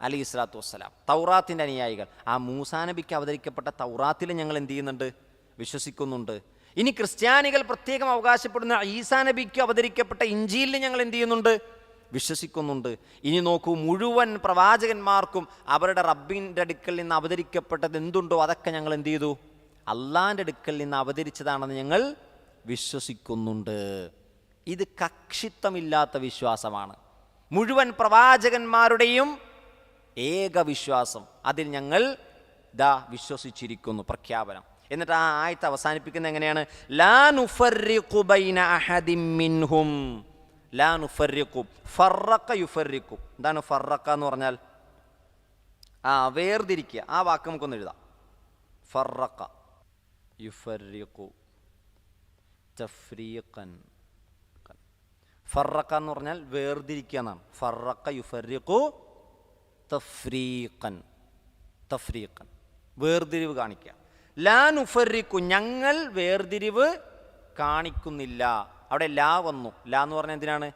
അലൈഹി സ്വലാത്തു വസ്സലാം, തൗറാത്തിൻ്റെ അനുയായികൾ. ആ മൂസാ നബിക്ക് അവതരിക്കപ്പെട്ട തൗറാത്തിൽ ഞങ്ങൾ എന്ത് ചെയ്യുന്നുണ്ട്? വിശ്വസിക്കുന്നുണ്ട്. ഇനി ക്രിസ്ത്യാനികൾ പ്രത്യേകം അവകാശപ്പെടുന്ന ഈസാ നബിക്ക് അവതരിക്കപ്പെട്ട ഇഞ്ചീലിൽ ഞങ്ങൾ എന്ത് ചെയ്യുന്നുണ്ട്? വിശ്വസിക്കുന്നുണ്ട്. ഇനി നോക്കൂ, മുഴുവൻ പ്രവാചകന്മാർക്കും അവരുടെ റബ്ബിൻ്റെ അടുക്കൽ നിന്ന് അവതരിക്കപ്പെട്ടത് എന്തുണ്ടോ അതൊക്കെ ഞങ്ങൾ എന്ത് ചെയ്തു? അള്ളാൻ്റെ അടുക്കൽ നിന്ന് അവതരിച്ചതാണെന്ന് ഞങ്ങൾ വിശ്വസിക്കുന്നുണ്ട്. ഇത് കക്ഷിത്വമില്ലാത്ത വിശ്വാസമാണ്. മുഴുവൻ പ്രവാചകന്മാരുടെയും ഏക വിശ്വാസം, അതിൽ ഞങ്ങൾ വിശ്വസിച്ചിരിക്കുന്നു. പ്രഖ്യാപനം. എന്നിട്ട് ആ ആയത്ത് അവസാനിപ്പിക്കുന്നത് എങ്ങനെയാണ്? ലാ നുഫർരിഖു ബൈന അഹദിൻ മിൻഹും. ലാ നുഫർരിഖു, ഫറഖ യുഫർരിഖു. എന്താണ് ഫറഖ എന്ന് പറഞ്ഞാൽ? വേർതിരിക്കുക. ആ വാക്ക് നമുക്കൊന്ന് എഴുതാം. ഫറഖ യുഫർരിഖു തഫ്രീഖൻ. ഫറഖ എന്ന് പറഞ്ഞാൽ വേർതിരിക്കുക എന്നാണ്. ഫറഖ യുഫർരിഖു തഫ്രീഖൻ. തഫ്രീഖൻ വേർതിരിവ് കാണിക്കുക. ലാ നുഫർരിഖു ഞങ്ങൾ വേർതിരിവ് കാണിക്കുന്നില്ല. അവിടെ ലാ വന്നു. ലാ എന്ന് പറഞ്ഞാൽ എന്തിനാണ്?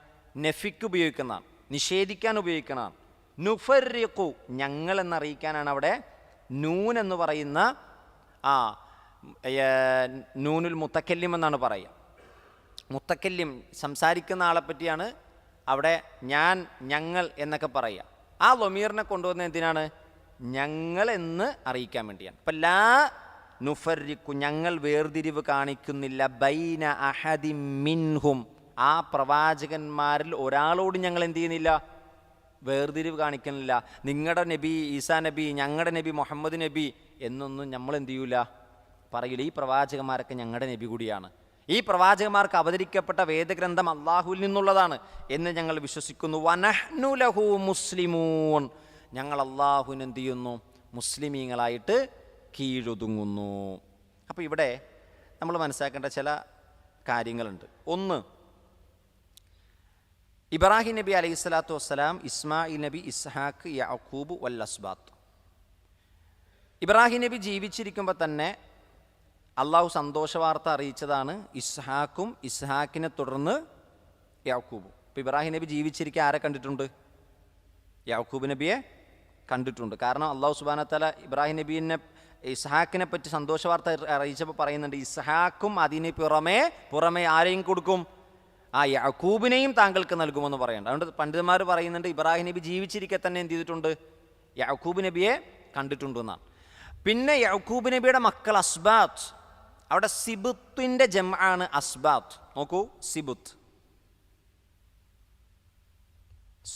നഫിക്ക് ഉപയോഗിക്കുന്നതാണ്, നിഷേധിക്കാൻ ഉപയോഗിക്കുന്നതാണ്. നുഫർരിഖു ഞങ്ങൾ എന്നറിയിക്കാനാണ് അവിടെ നൂൻ എന്ന് പറയുന്ന നൂനുൽ മുത്തക്കല്ലിം എന്നാണ് പറയുക. മുത്തക്കല്ലിം സംസാരിക്കുന്ന ആളെ പറ്റിയാണ് അവിടെ ഞാൻ, ഞങ്ങൾ എന്നൊക്കെ പറയുക. ആ ലൊമീറിനെ കൊണ്ടുവന്ന എന്തിനാണ്? ഞങ്ങൾ എന്ന് അറിയിക്കാൻ വേണ്ടിയാണ്. അപ്പം ലാ നുഫർരിഖു ഞങ്ങൾ വേർതിരിവ് കാണിക്കുന്നില്ല ബൈന അഹദി മിൻഹും ആ പ്രവാചകന്മാരിൽ ഒരാളോട് ഞങ്ങൾ എന്ത് ചെയ്യുന്നില്ല? വേർതിരിവ് കാണിക്കുന്നില്ല. നിങ്ങളുടെ നബി ഈസാ നബി, ഞങ്ങളുടെ നബി മുഹമ്മദ് നബി എന്നൊന്നും നമ്മൾ എന്ത് ചെയ്യൂല, പറയില്ല. ഈ പ്രവാചകന്മാരൊക്കെ ഞങ്ങളുടെ നബി കൂടിയാണ്. ഈ പ്രവാചകന്മാർക്ക് അവതരിക്കപ്പെട്ട വേദഗ്രന്ഥം അള്ളാഹുവിൽ നിന്നുള്ളതാണ് എന്ന് ഞങ്ങൾ വിശ്വസിക്കുന്നു. വനഹ്നു ലഹു മുസ്ലിമൂൻ ഞങ്ങൾ അള്ളാഹുവിന് എന്ത് ചെയ്യുന്നു? മുസ്ലിമീങ്ങളായിട്ട് കീഴൊതുങ്ങുന്നു. അപ്പോൾ ഇവിടെ നമ്മൾ മനസ്സിലാക്കേണ്ട ചില കാര്യങ്ങളുണ്ട്. ഒന്ന്, ഇബ്രാഹിം നബി അലൈഹി സ്വലാത്തു വസ്സലാം, ഇസ്മായിൽ നബി, ഇസ്ഹാഖ്, യാക്കൂബ് വൽ അസ്ബാത്ത്. ഇബ്രാഹിം നബി ജീവിച്ചിരിക്കുമ്പോൾ തന്നെ അള്ളാഹു സന്തോഷവാർത്ത അറിയിച്ചതാണ് ഇസ്ഹാഖും, ഇസ്ഹാഖിനെ തുടർന്ന് യാക്കൂബും. ഇപ്പോൾ ഇബ്രാഹിം നബി ജീവിച്ചിരിക്കുക ആരെ കണ്ടിട്ടുണ്ട്? യാക്കൂബ് നബിയെ കണ്ടിട്ടുണ്ട്. കാരണം അള്ളാഹു സുബ്ഹാനഹു വ തആല ഇബ്രാഹിം നബീനെ ഇസ്ഹാഖിനെ പറ്റി സന്തോഷവാർത്ത അറിയിച്ചപ്പോൾ പറയുന്നുണ്ട് ഇസ്ഹാഖും അതിന് പുറമെ ആരെയും കൊടുക്കും? ആ യാക്കൂബിനെയും താങ്കൾക്ക് നൽകുമെന്ന് പറയുന്നുണ്ട്. അതുകൊണ്ട് പണ്ഡിതന്മാർ പറയുന്നുണ്ട് ഇബ്രാഹിം നബി ജീവിച്ചിരിക്കെ തന്നെ എന്ത് ചെയ്തിട്ടുണ്ട്? യാക്കൂബ് നബിയെ കണ്ടിട്ടുണ്ടെന്നാണ്. പിന്നെ യാക്കൂബ് നബിയുടെ മക്കൾ അസ്ബാത്ത്. അവിടെ സിബുത്തിൻ്റെ ജംആണ് അസ്ബാത്ത്. നോക്കൂ, സിബുത്ത്,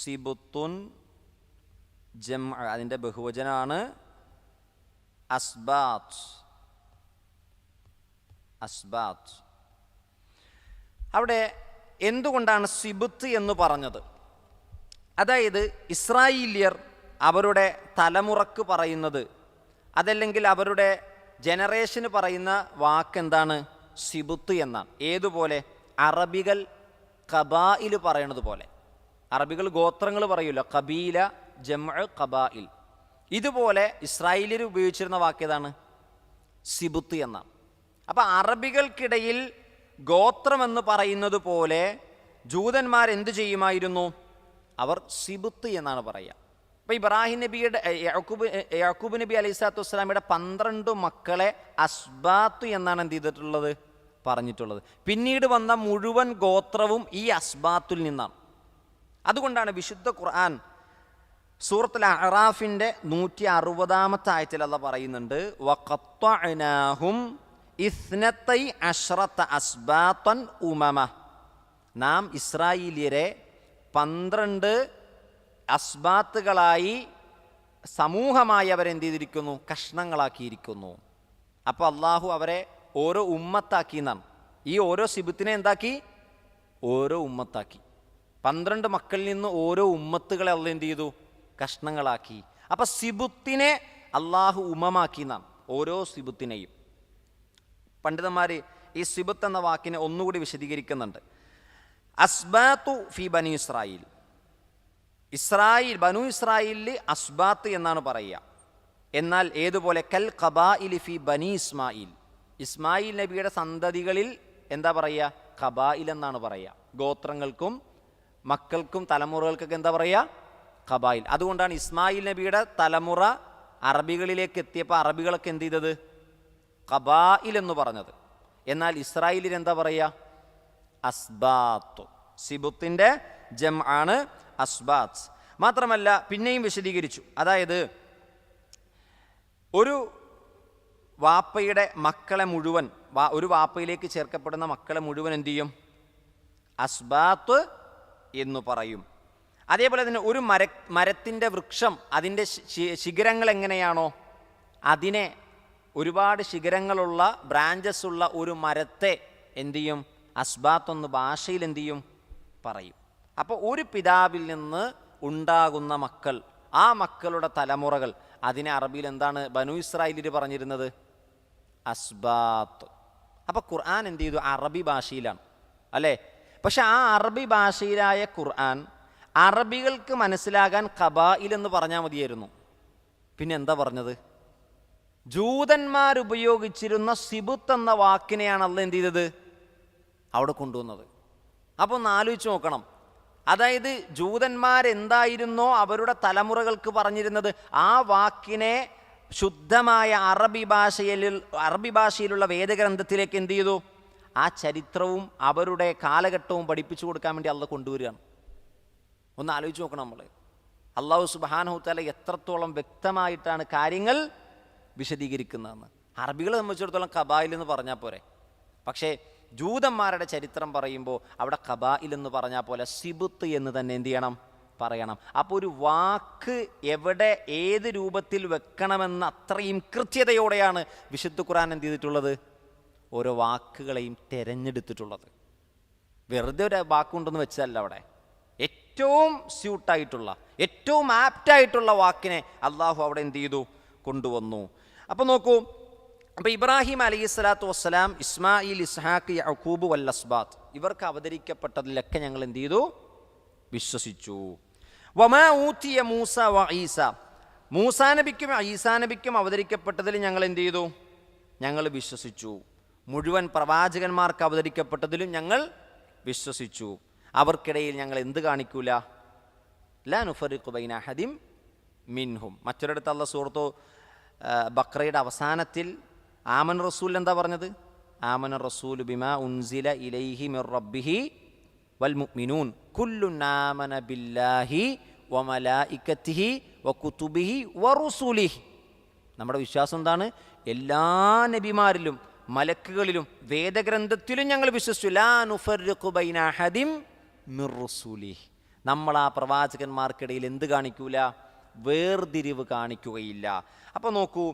സിബുത്തുൻ ജംഅ, അതിൻ്റെ ബഹുവചനമാണ് അസ്ബാത്ത്. അസ്ബാത്ത്. അവിടെ എന്തുകൊണ്ടാണ് സിബുത്ത് എന്ന് പറഞ്ഞത്? അതായത് ഇസ്രായേലിയർ അവരുടെ തലമുറക്ക് പറയുന്നത്, അതല്ലെങ്കിൽ അവരുടെ ജനറേഷന് പറയുന്ന വാക്കെന്താണ്? സിബുത്ത് എന്നാണ്. ഏതുപോലെ? അറബികൾ ഖബായിൽ പറയണത് പോലെ. അറബികൾ ഗോത്രങ്ങൾ പറയൂല, ഖബീല ജംഅ ഖബായിൽ. ഇതുപോലെ ഇസ്രായേലിയർ ഉപയോഗിച്ചിരുന്ന വാക്കേതാണ്? സിബുത്ത് എന്നാണ്. അപ്പം അറബികൾക്കിടയിൽ ഗോത്രമെന്ന് പറയുന്നത് പോലെ ജൂതന്മാരെന്ത് ചെയ്യുമായിരുന്നു? അവർ സിബുത്ത് എന്നാണ് പറയുക. അപ്പോൾ ഇബ്രാഹിം നബിയുടെ യാക്കൂബ് നബി അലൈഹി സ്വലാത്തു വസ്സലാമിയുടെ 12 മക്കളെ അസ്ബാത്ത് എന്നാണ് എന്ത് ചെയ്തിട്ടുള്ളത്? പറഞ്ഞിട്ടുള്ളത്. പിന്നീട് വന്ന മുഴുവൻ ഗോത്രവും ഈ അസ്ബാത്തിൽ നിന്നാണ്. അതുകൊണ്ടാണ് വിശുദ്ധ ഖുർആൻ സൂറത്തുൽ അഅറാഫിൻ്റെ 160-ാമത്തെ ആയത്തിൽ അല്ലാഹ് പറയുന്നുണ്ട് വഖത്തഅനാഹും ഇസ്നത്തൈ അശ്റത അസ്ബാതൻ ഉമമ. നാം ഇസ്രായേലിയരെ 12 അസ്ബാത്തുകളായി സമൂഹമായി അവരെന്ത് ചെയ്തിരിക്കുന്നു? കഷ്ണങ്ങളാക്കിയിരിക്കുന്നു. അപ്പോൾ അള്ളാഹു അവരെ ഓരോ ഉമ്മത്താക്കി എന്നാണ്. ഈ ഓരോ സിബത്തിനെ എന്താക്കി? ഓരോ ഉമ്മത്താക്കി. 12 മക്കളിൽ നിന്ന് ഓരോ ഉമ്മത്തുകളെ അള്ളാഹ് എന്ത് ചെയ്തു? കഷ്ണങ്ങളാക്കി. അപ്പം സിബുത്തിനെ അള്ളാഹു ഉമ്മമാക്കി എന്നാണ്, ഓരോ സിബുത്തിനെയും. പണ്ഡിതന്മാർ ഈ സിബത്ത് എന്ന വാക്കിനെ ഒന്നുകൂടി വിശദീകരിക്കുന്നുണ്ട്. അസ്ബാത്തു ഫി ബനി ഇസ്രായേൽ. ബനു ഇസ്രായേലിൽ അസ്ബാത്ത് എന്നാണ് പറയുക. എന്നാൽ ഏതുപോലെ കൽ ഖബാഇലി ഫി ബനി ഇസ്മായിൽ. ഇസ്മായിൽ നബിയുടെ സന്തതികളിൽ എന്താ പറയുക? ഖബായിൽ എന്നാണ് പറയുക. ഗോത്രങ്ങൾക്കും മക്കൾക്കും തലമുറകൾക്കൊക്കെ എന്താ പറയുക? ഖബായിൽ. അതുകൊണ്ടാണ് ഇസ്മായിൽ നബിയുടെ തലമുറ അറബികളിലേക്ക് എത്തിയപ്പോൾ അറബികളൊക്കെ എന്ത് ചെയ്തത്? ഖബായിൽ എന്ന് പറഞ്ഞത്. എന്നാൽ ഇസ്രായേലിൽ എന്താ പറയുക? അസ്ബാത്ത്. സിബുത്തിൻ്റെ ജംആണ് അസ്ബാത്ത്. മാത്രമല്ല പിന്നെയും വിശദീകരിച്ചു. അതായത് ഒരു വാപ്പയുടെ മക്കളെ മുഴുവൻ, ഒരു വാപ്പയിലേക്ക് ചേർക്കപ്പെടുന്ന മക്കളെ മുഴുവൻ എന്തു ചെയ്യും? അസ്ബാത്ത് എന്ന് പറയും. അതേപോലെ തന്നെ ഒരു മരത്തിൻ്റെ വൃക്ഷം, അതിൻ്റെ ശിഖരങ്ങൾ എങ്ങനെയാണോ, അതിനെ ഒരുപാട് ശിഖരങ്ങളുള്ള ബ്രാഞ്ചസ് ഉള്ള ഒരു മരത്തെ എന്തു ചെയ്യും? അസ്ബാത്ത് എന്ന് ഭാഷയിൽ എന്തു ചെയ്യും? പറയും. അപ്പോൾ ഒരു പിതാവിൽ നിന്ന് ഉണ്ടാകുന്ന മക്കൾ, ആ മക്കളുടെ തലമുറകൾ, അതിനെ അറബിയിൽ എന്താണ് ബനു ഇസ്രായേലിൽ പറഞ്ഞിരുന്നത്? അസ്ബാത്ത്. അപ്പോൾ ഖുർആൻ എന്ത് ചെയ്തു? അറബി ഭാഷയിലാണ് അല്ലേ? പക്ഷെ ആ അറബി ഭാഷയിലായ ഖുർആൻ അറബികൾക്ക് മനസ്സിലാകാൻ ഖബായിൽ എന്ന് പറഞ്ഞാൽ മതിയായിരുന്നു. പിന്നെ എന്താ പറഞ്ഞത്? ജൂതന്മാരുപയോഗിച്ചിരുന്ന സിബുത്ത് എന്ന വാക്കിനെയാണ് അള്ളാഹ് എന്ത് ചെയ്തത്? അവിടെ കൊണ്ടുവന്നത്. അപ്പോൾ ഒന്ന് ആലോചിച്ച് നോക്കണം. അതായത് ജൂതന്മാരെന്തായിരുന്നോ അവരുടെ തലമുറകൾക്ക് പറഞ്ഞിരുന്നത്, ആ വാക്കിനെ ശുദ്ധമായ അറബി ഭാഷയിലുള്ള വേദഗ്രന്ഥത്തിലേക്ക് എന്ത് ചെയ്തു? ആ ചരിത്രവും അവരുടെ കാലഘട്ടവും പഠിപ്പിച്ചു കൊടുക്കാൻ വേണ്ടി അള്ളാഹ് കൊണ്ടുവരികയാണ്. ഒന്ന് ആലോചിച്ച് നോക്കണം. നമ്മൾ അള്ളാഹു സുബ്ഹാനഹു തആല എത്രത്തോളം വ്യക്തമായിട്ടാണ് കാര്യങ്ങൾ വിശദീകരിക്കുന്നതെന്ന്. അറബികളെ സംബന്ധിച്ചിടത്തോളം ഖബായിൽ എന്ന് പറഞ്ഞാൽ പോരെ. പക്ഷേ ജൂതന്മാരുടെ ചരിത്രം പറയുമ്പോൾ അവിടെ ഖബായിൽ എന്ന് പറഞ്ഞാൽ പോലെ സിബുത്ത് എന്ന് തന്നെ എന്ത് ചെയ്യണം? പറയണം. അപ്പോൾ ഒരു വാക്ക് എവിടെ ഏത് രൂപത്തിൽ വെക്കണമെന്ന് അത്രയും കൃത്യതയോടെയാണ് വിശുദ്ധ ഖുർആൻ എന്ത് ചെയ്തിട്ടുള്ളത്? ഓരോ വാക്കുകളെയും തിരഞ്ഞെടുത്തിട്ടുള്ളത്. വെറുതെ ഒരു വാക്കുണ്ടെന്ന് വെച്ചതല്ല. അവിടെ ഏറ്റവും സ്യൂട്ടായിട്ടുള്ള, ഏറ്റവും ആപ്റ്റായിട്ടുള്ള വാക്കിനെ അള്ളാഹു അവിടെ എന്ത് ചെയ്തു? കൊണ്ടുവന്നു. അപ്പോൾ നോക്കൂ, അപ്പോൾ ഇബ്രാഹിം അലൈഹിസ്സലാത്തു വസ്സലാം, ഇസ്മായിൽ, ഇസ്ഹാഖ്, യഅ്കൂബ് വൽ അസ്ബാത്ത് ഇവർക്ക് അവതരിക്കപ്പെട്ടതിലൊക്കെ ഞങ്ങൾ എന്ത് ചെയ്തു? വിശ്വസിച്ചു. വമാ ഊതിയ മൂസ വ ഈസ, മൂസാ നബിക്കും ഈസാ നബിക്കും അവതരിക്കപ്പെട്ടതിൽ ഞങ്ങൾ എന്ത് ചെയ്തു? ഞങ്ങൾ വിശ്വസിച്ചു. മുഴുവൻ പ്രവാചകന്മാർക്ക് അവതരിക്കപ്പെട്ടതിലും ഞങ്ങൾ വിശ്വസിച്ചു. അവർക്കിടയിൽ ഞങ്ങൾ എന്ത് കാണിക്കൂല? ലാ നുഫറിഖു ബൈന അഹദിൻ മിൻഹും. മറ്റൊരിടത്ത് അല്ലാഹു സൂറത്തു ബഖറയുടെ അവസാനത്തിൽ ആമന റസൂൽ എന്താ പറഞ്ഞത്? ആമന റസൂലു ബിമാ ഉൻസില ഇലൈഹി മിർ റബ്ബിഹി വൽ മുഅ്മിനൂൻ കുല്ലുൻ ആമന ബില്ലാഹി വ മലായികതിഹി വ കുതുബിഹി വ റുസുലിഹി. നമ്മുടെ വിശ്വാസം എന്താണ്? എല്ലാ നബിമാരിലും മലക്കുകളിലും വേദഗ്രന്ഥത്തിലും ഞങ്ങൾ വിശ്വസിച്ചു. ലാ നുഫറിഖു ബൈന അഹദിൻ മിർ റസൂലിഹി. നമ്മൾ ആ പ്രവാചകന്മാർക്കിടയിൽ എന്ത് കാണിക്കൂല? വേർതിരിവ് കാണിക്കുകയില്ല. അപ്പോൾ നോക്കൂ,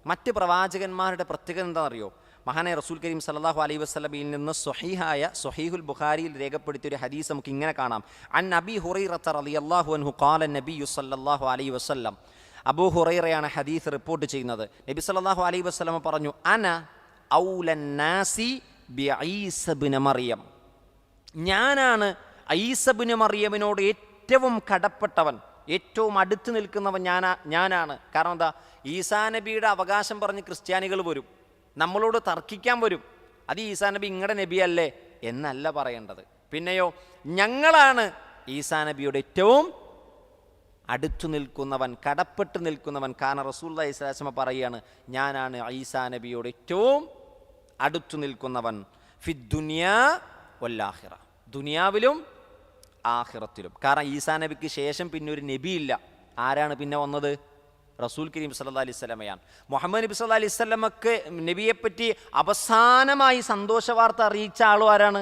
മറ്റ് പ്രവാചകന്മാരുടെ പ്രത്യേകത എന്താണെന്നറിയോ? മഹാനായ റസൂൽ കരീം സല്ലല്ലാഹു അലൈഹി വസല്ലമയിൽ നിന്ന് സ്വഹീഹുൽ ബുഖാരിയിൽ രേഖപ്പെടുത്തിയ ഒരു ഹദീസ് നമുക്ക് ഇങ്ങനെ കാണാം. അൻ അബീ ഹുറൈറത റളിയല്ലാഹു അൻഹു ഖാല നബിയ്യു സല്ലല്ലാഹു അലൈഹി വസല്ലം. അബൂ ഹുറൈറയാണ് ഹദീസ് റിപ്പോർട്ട് ചെയ്യുന്നത്. നബി സല്ലല്ലാഹു അലൈഹി വസല്ലം പറഞ്ഞു, അന ഔലൻ നാസി ബിഈസ ഇബ്നു മറിയം. ഞാനാണ് ഈസ ഇബ്നു മറിയമിനോട് ഏറ്റവും കടപ്പെട്ടവൻ, ഏറ്റവും അടുത്ത് നിൽക്കുന്നവൻ ഞാനാണ്. കാരണം എന്താ? ഈസാ നബിയുടെ അവകാശം പറഞ്ഞ് ക്രിസ്ത്യാനികൾ വരും, നമ്മളോട് തർക്കിക്കാൻ വരും. അത് ഈസാ നബി ഇങ്ങടെ നബിയല്ലേ എന്നല്ല പറയേണ്ടത്. പിന്നെയോ, ഞങ്ങളാണ് ഈസാ നബിയുടെ ഏറ്റവും അടുത്തു നിൽക്കുന്നവൻ, കടപ്പെട്ട് നിൽക്കുന്നവൻ. കാരണം റസൂലുള്ളാഹി സ്വല്ലല്ലാഹു അലൈഹി വസല്ലം പറയുകയാണ്, ഞാനാണ് ഈസാ നബിയോട് ഏറ്റവും അടുത്തു നിൽക്കുന്നവൻ. ഫിദ്ദുനിയാ വല്ലാഹിറ, ദുനിയാവിലും ആഖിറത്തിലും. കാരണം ഈസാ നബിക്ക് ശേഷം പിന്നെ ഒരു നബിയില്ല. ആരാണ് പിന്നെ വന്നത്? റസൂൽ കരീം സല്ലല്ലാഹു അലൈഹി വസല്ലമയാണ്. മുഹമ്മദ് നബി സല്ലല്ലാഹു അലൈഹി വസല്ലമക്ക് നബിയെപ്പറ്റി അവസാനമായി സന്തോഷ വാർത്ത അറിയിച്ച ആളും ആരാണ്?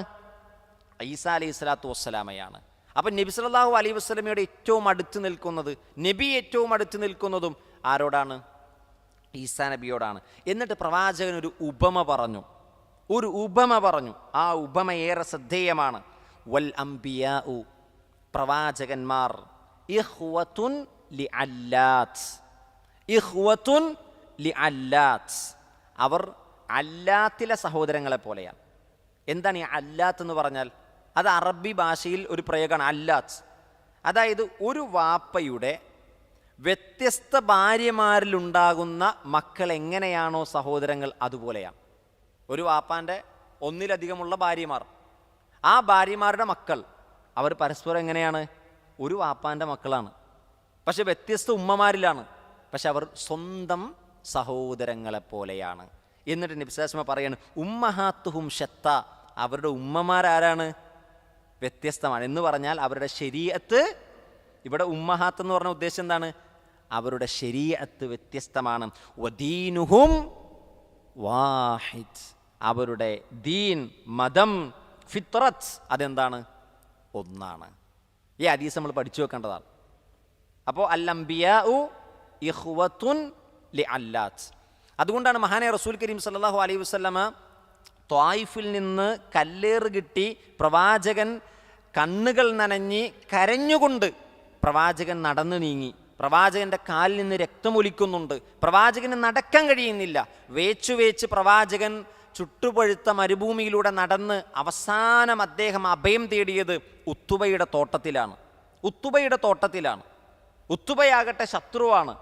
ഈസാ അലൈഹി സ്വലാത്തു വസ്സലാമയാണ്. അപ്പം നബി സല്ലല്ലാഹു അലൈഹി വസല്ലമയുടെ ഏറ്റവും അടുത്ത് നിൽക്കുന്നത്, നബി ഏറ്റവും അടുത്ത് നിൽക്കുന്നതും ആരോടാണ്? ഈസാ നബിയോടാണ്. എന്നിട്ട് പ്രവാചകൻ ഒരു ഉപമ പറഞ്ഞു. ആ ഉപമ ഏറെ ശ്രദ്ധേയമാണ്. വൽ അംബിയാഉ, പ്രവാചകന്മാർ, ഇഖ്വത്തുൻ ലിഅല്ലാത്ത്, അവർ അല്ലാത്തിലെ സഹോദരങ്ങളെ പോലെയാണ്. എന്താണ് ഈ അല്ലാത്ത് എന്ന് പറഞ്ഞാൽ? അത് അറബി ഭാഷയിൽ ഒരു പ്രയോഗമാണ് അല്ലാത്ത്. അതായത് ഒരു വാപ്പയുടെ വ്യത്യസ്ത ഭാര്യമാരിലുണ്ടാകുന്ന മക്കൾ എങ്ങനെയാണോ സഹോദരങ്ങൾ, അതുപോലെയാണ്. ഒരു വാപ്പാൻ്റെ ഒന്നിലധികമുള്ള ഭാര്യമാർ, ആ ഭാര്യമാരുടെ മക്കൾ അവർ പരസ്പരം എങ്ങനെയാണ്? ഒരു വാപ്പാൻ്റെ മക്കളാണ്, പക്ഷെ വ്യത്യസ്ത ഉമ്മമാരിലാണ്, പക്ഷെ അവർ സ്വന്തം സഹോദരങ്ങളെപ്പോലെയാണ്. എന്നിട്ട് നബി സല്ലല്ലാഹു അലൈഹി വസല്ലം പറയാണ്, ഉമ്മഹാത്തുഹും ഷത്ത, അവരുടെ ഉമ്മമാരാരാണ്? വ്യത്യസ്തമാണ്. എന്ന് പറഞ്ഞാൽ അവരുടെ ശരീഅത്ത്, ഇവിടെ ഉമ്മഹാത്ത് എന്ന് പറഞ്ഞ ഉദ്ദേശം എന്താണ്? അവരുടെ ശരീഅത്ത് വ്യത്യസ്തമാണ്. വദീനുഹും വാഹിദ്, അവരുടെ ദീൻ, മതം, ഫിത്രത്ത് അതെന്താണ്? ഒന്നാണ്. ഈ ഹദീസ് നമ്മൾ പഠിച്ചു വെക്കേണ്ടതാണ്. അപ്പോൾ അൽ അംബിയാഉ ഇഖ്വത്തുൻ ലിഅല്ലാത്ത്. അതുകൊണ്ടാണ് മഹാനായ റസൂൽ കരീം സല്ലല്ലാഹു അലൈഹി വസല്ലമ ത്വായിഫിൽ നിന്ന് കല്ലേറ് കിട്ടി പ്രവാചകൻ കണ്ണുകൾ നനഞ്ഞ് കരഞ്ഞുകൊണ്ട് പ്രവാചകൻ നടന്നു നീങ്ങി. പ്രവാചകൻ്റെ കാലിൽ നിന്ന് രക്തമൊലിക്കുന്നുണ്ട്, പ്രവാചകന് നടക്കാൻ കഴിയുന്നില്ല. വേച്ച് പ്രവാചകൻ ചുട്ടുപഴുത്ത മരുഭൂമിയിലൂടെ നടന്ന് അവസാനം അദ്ദേഹം അഭയം തേടിയത് ഉത്തുബയുടെ തോട്ടത്തിലാണ്. ഉത്തുബയാകട്ടെ ശത്രുവാണ്.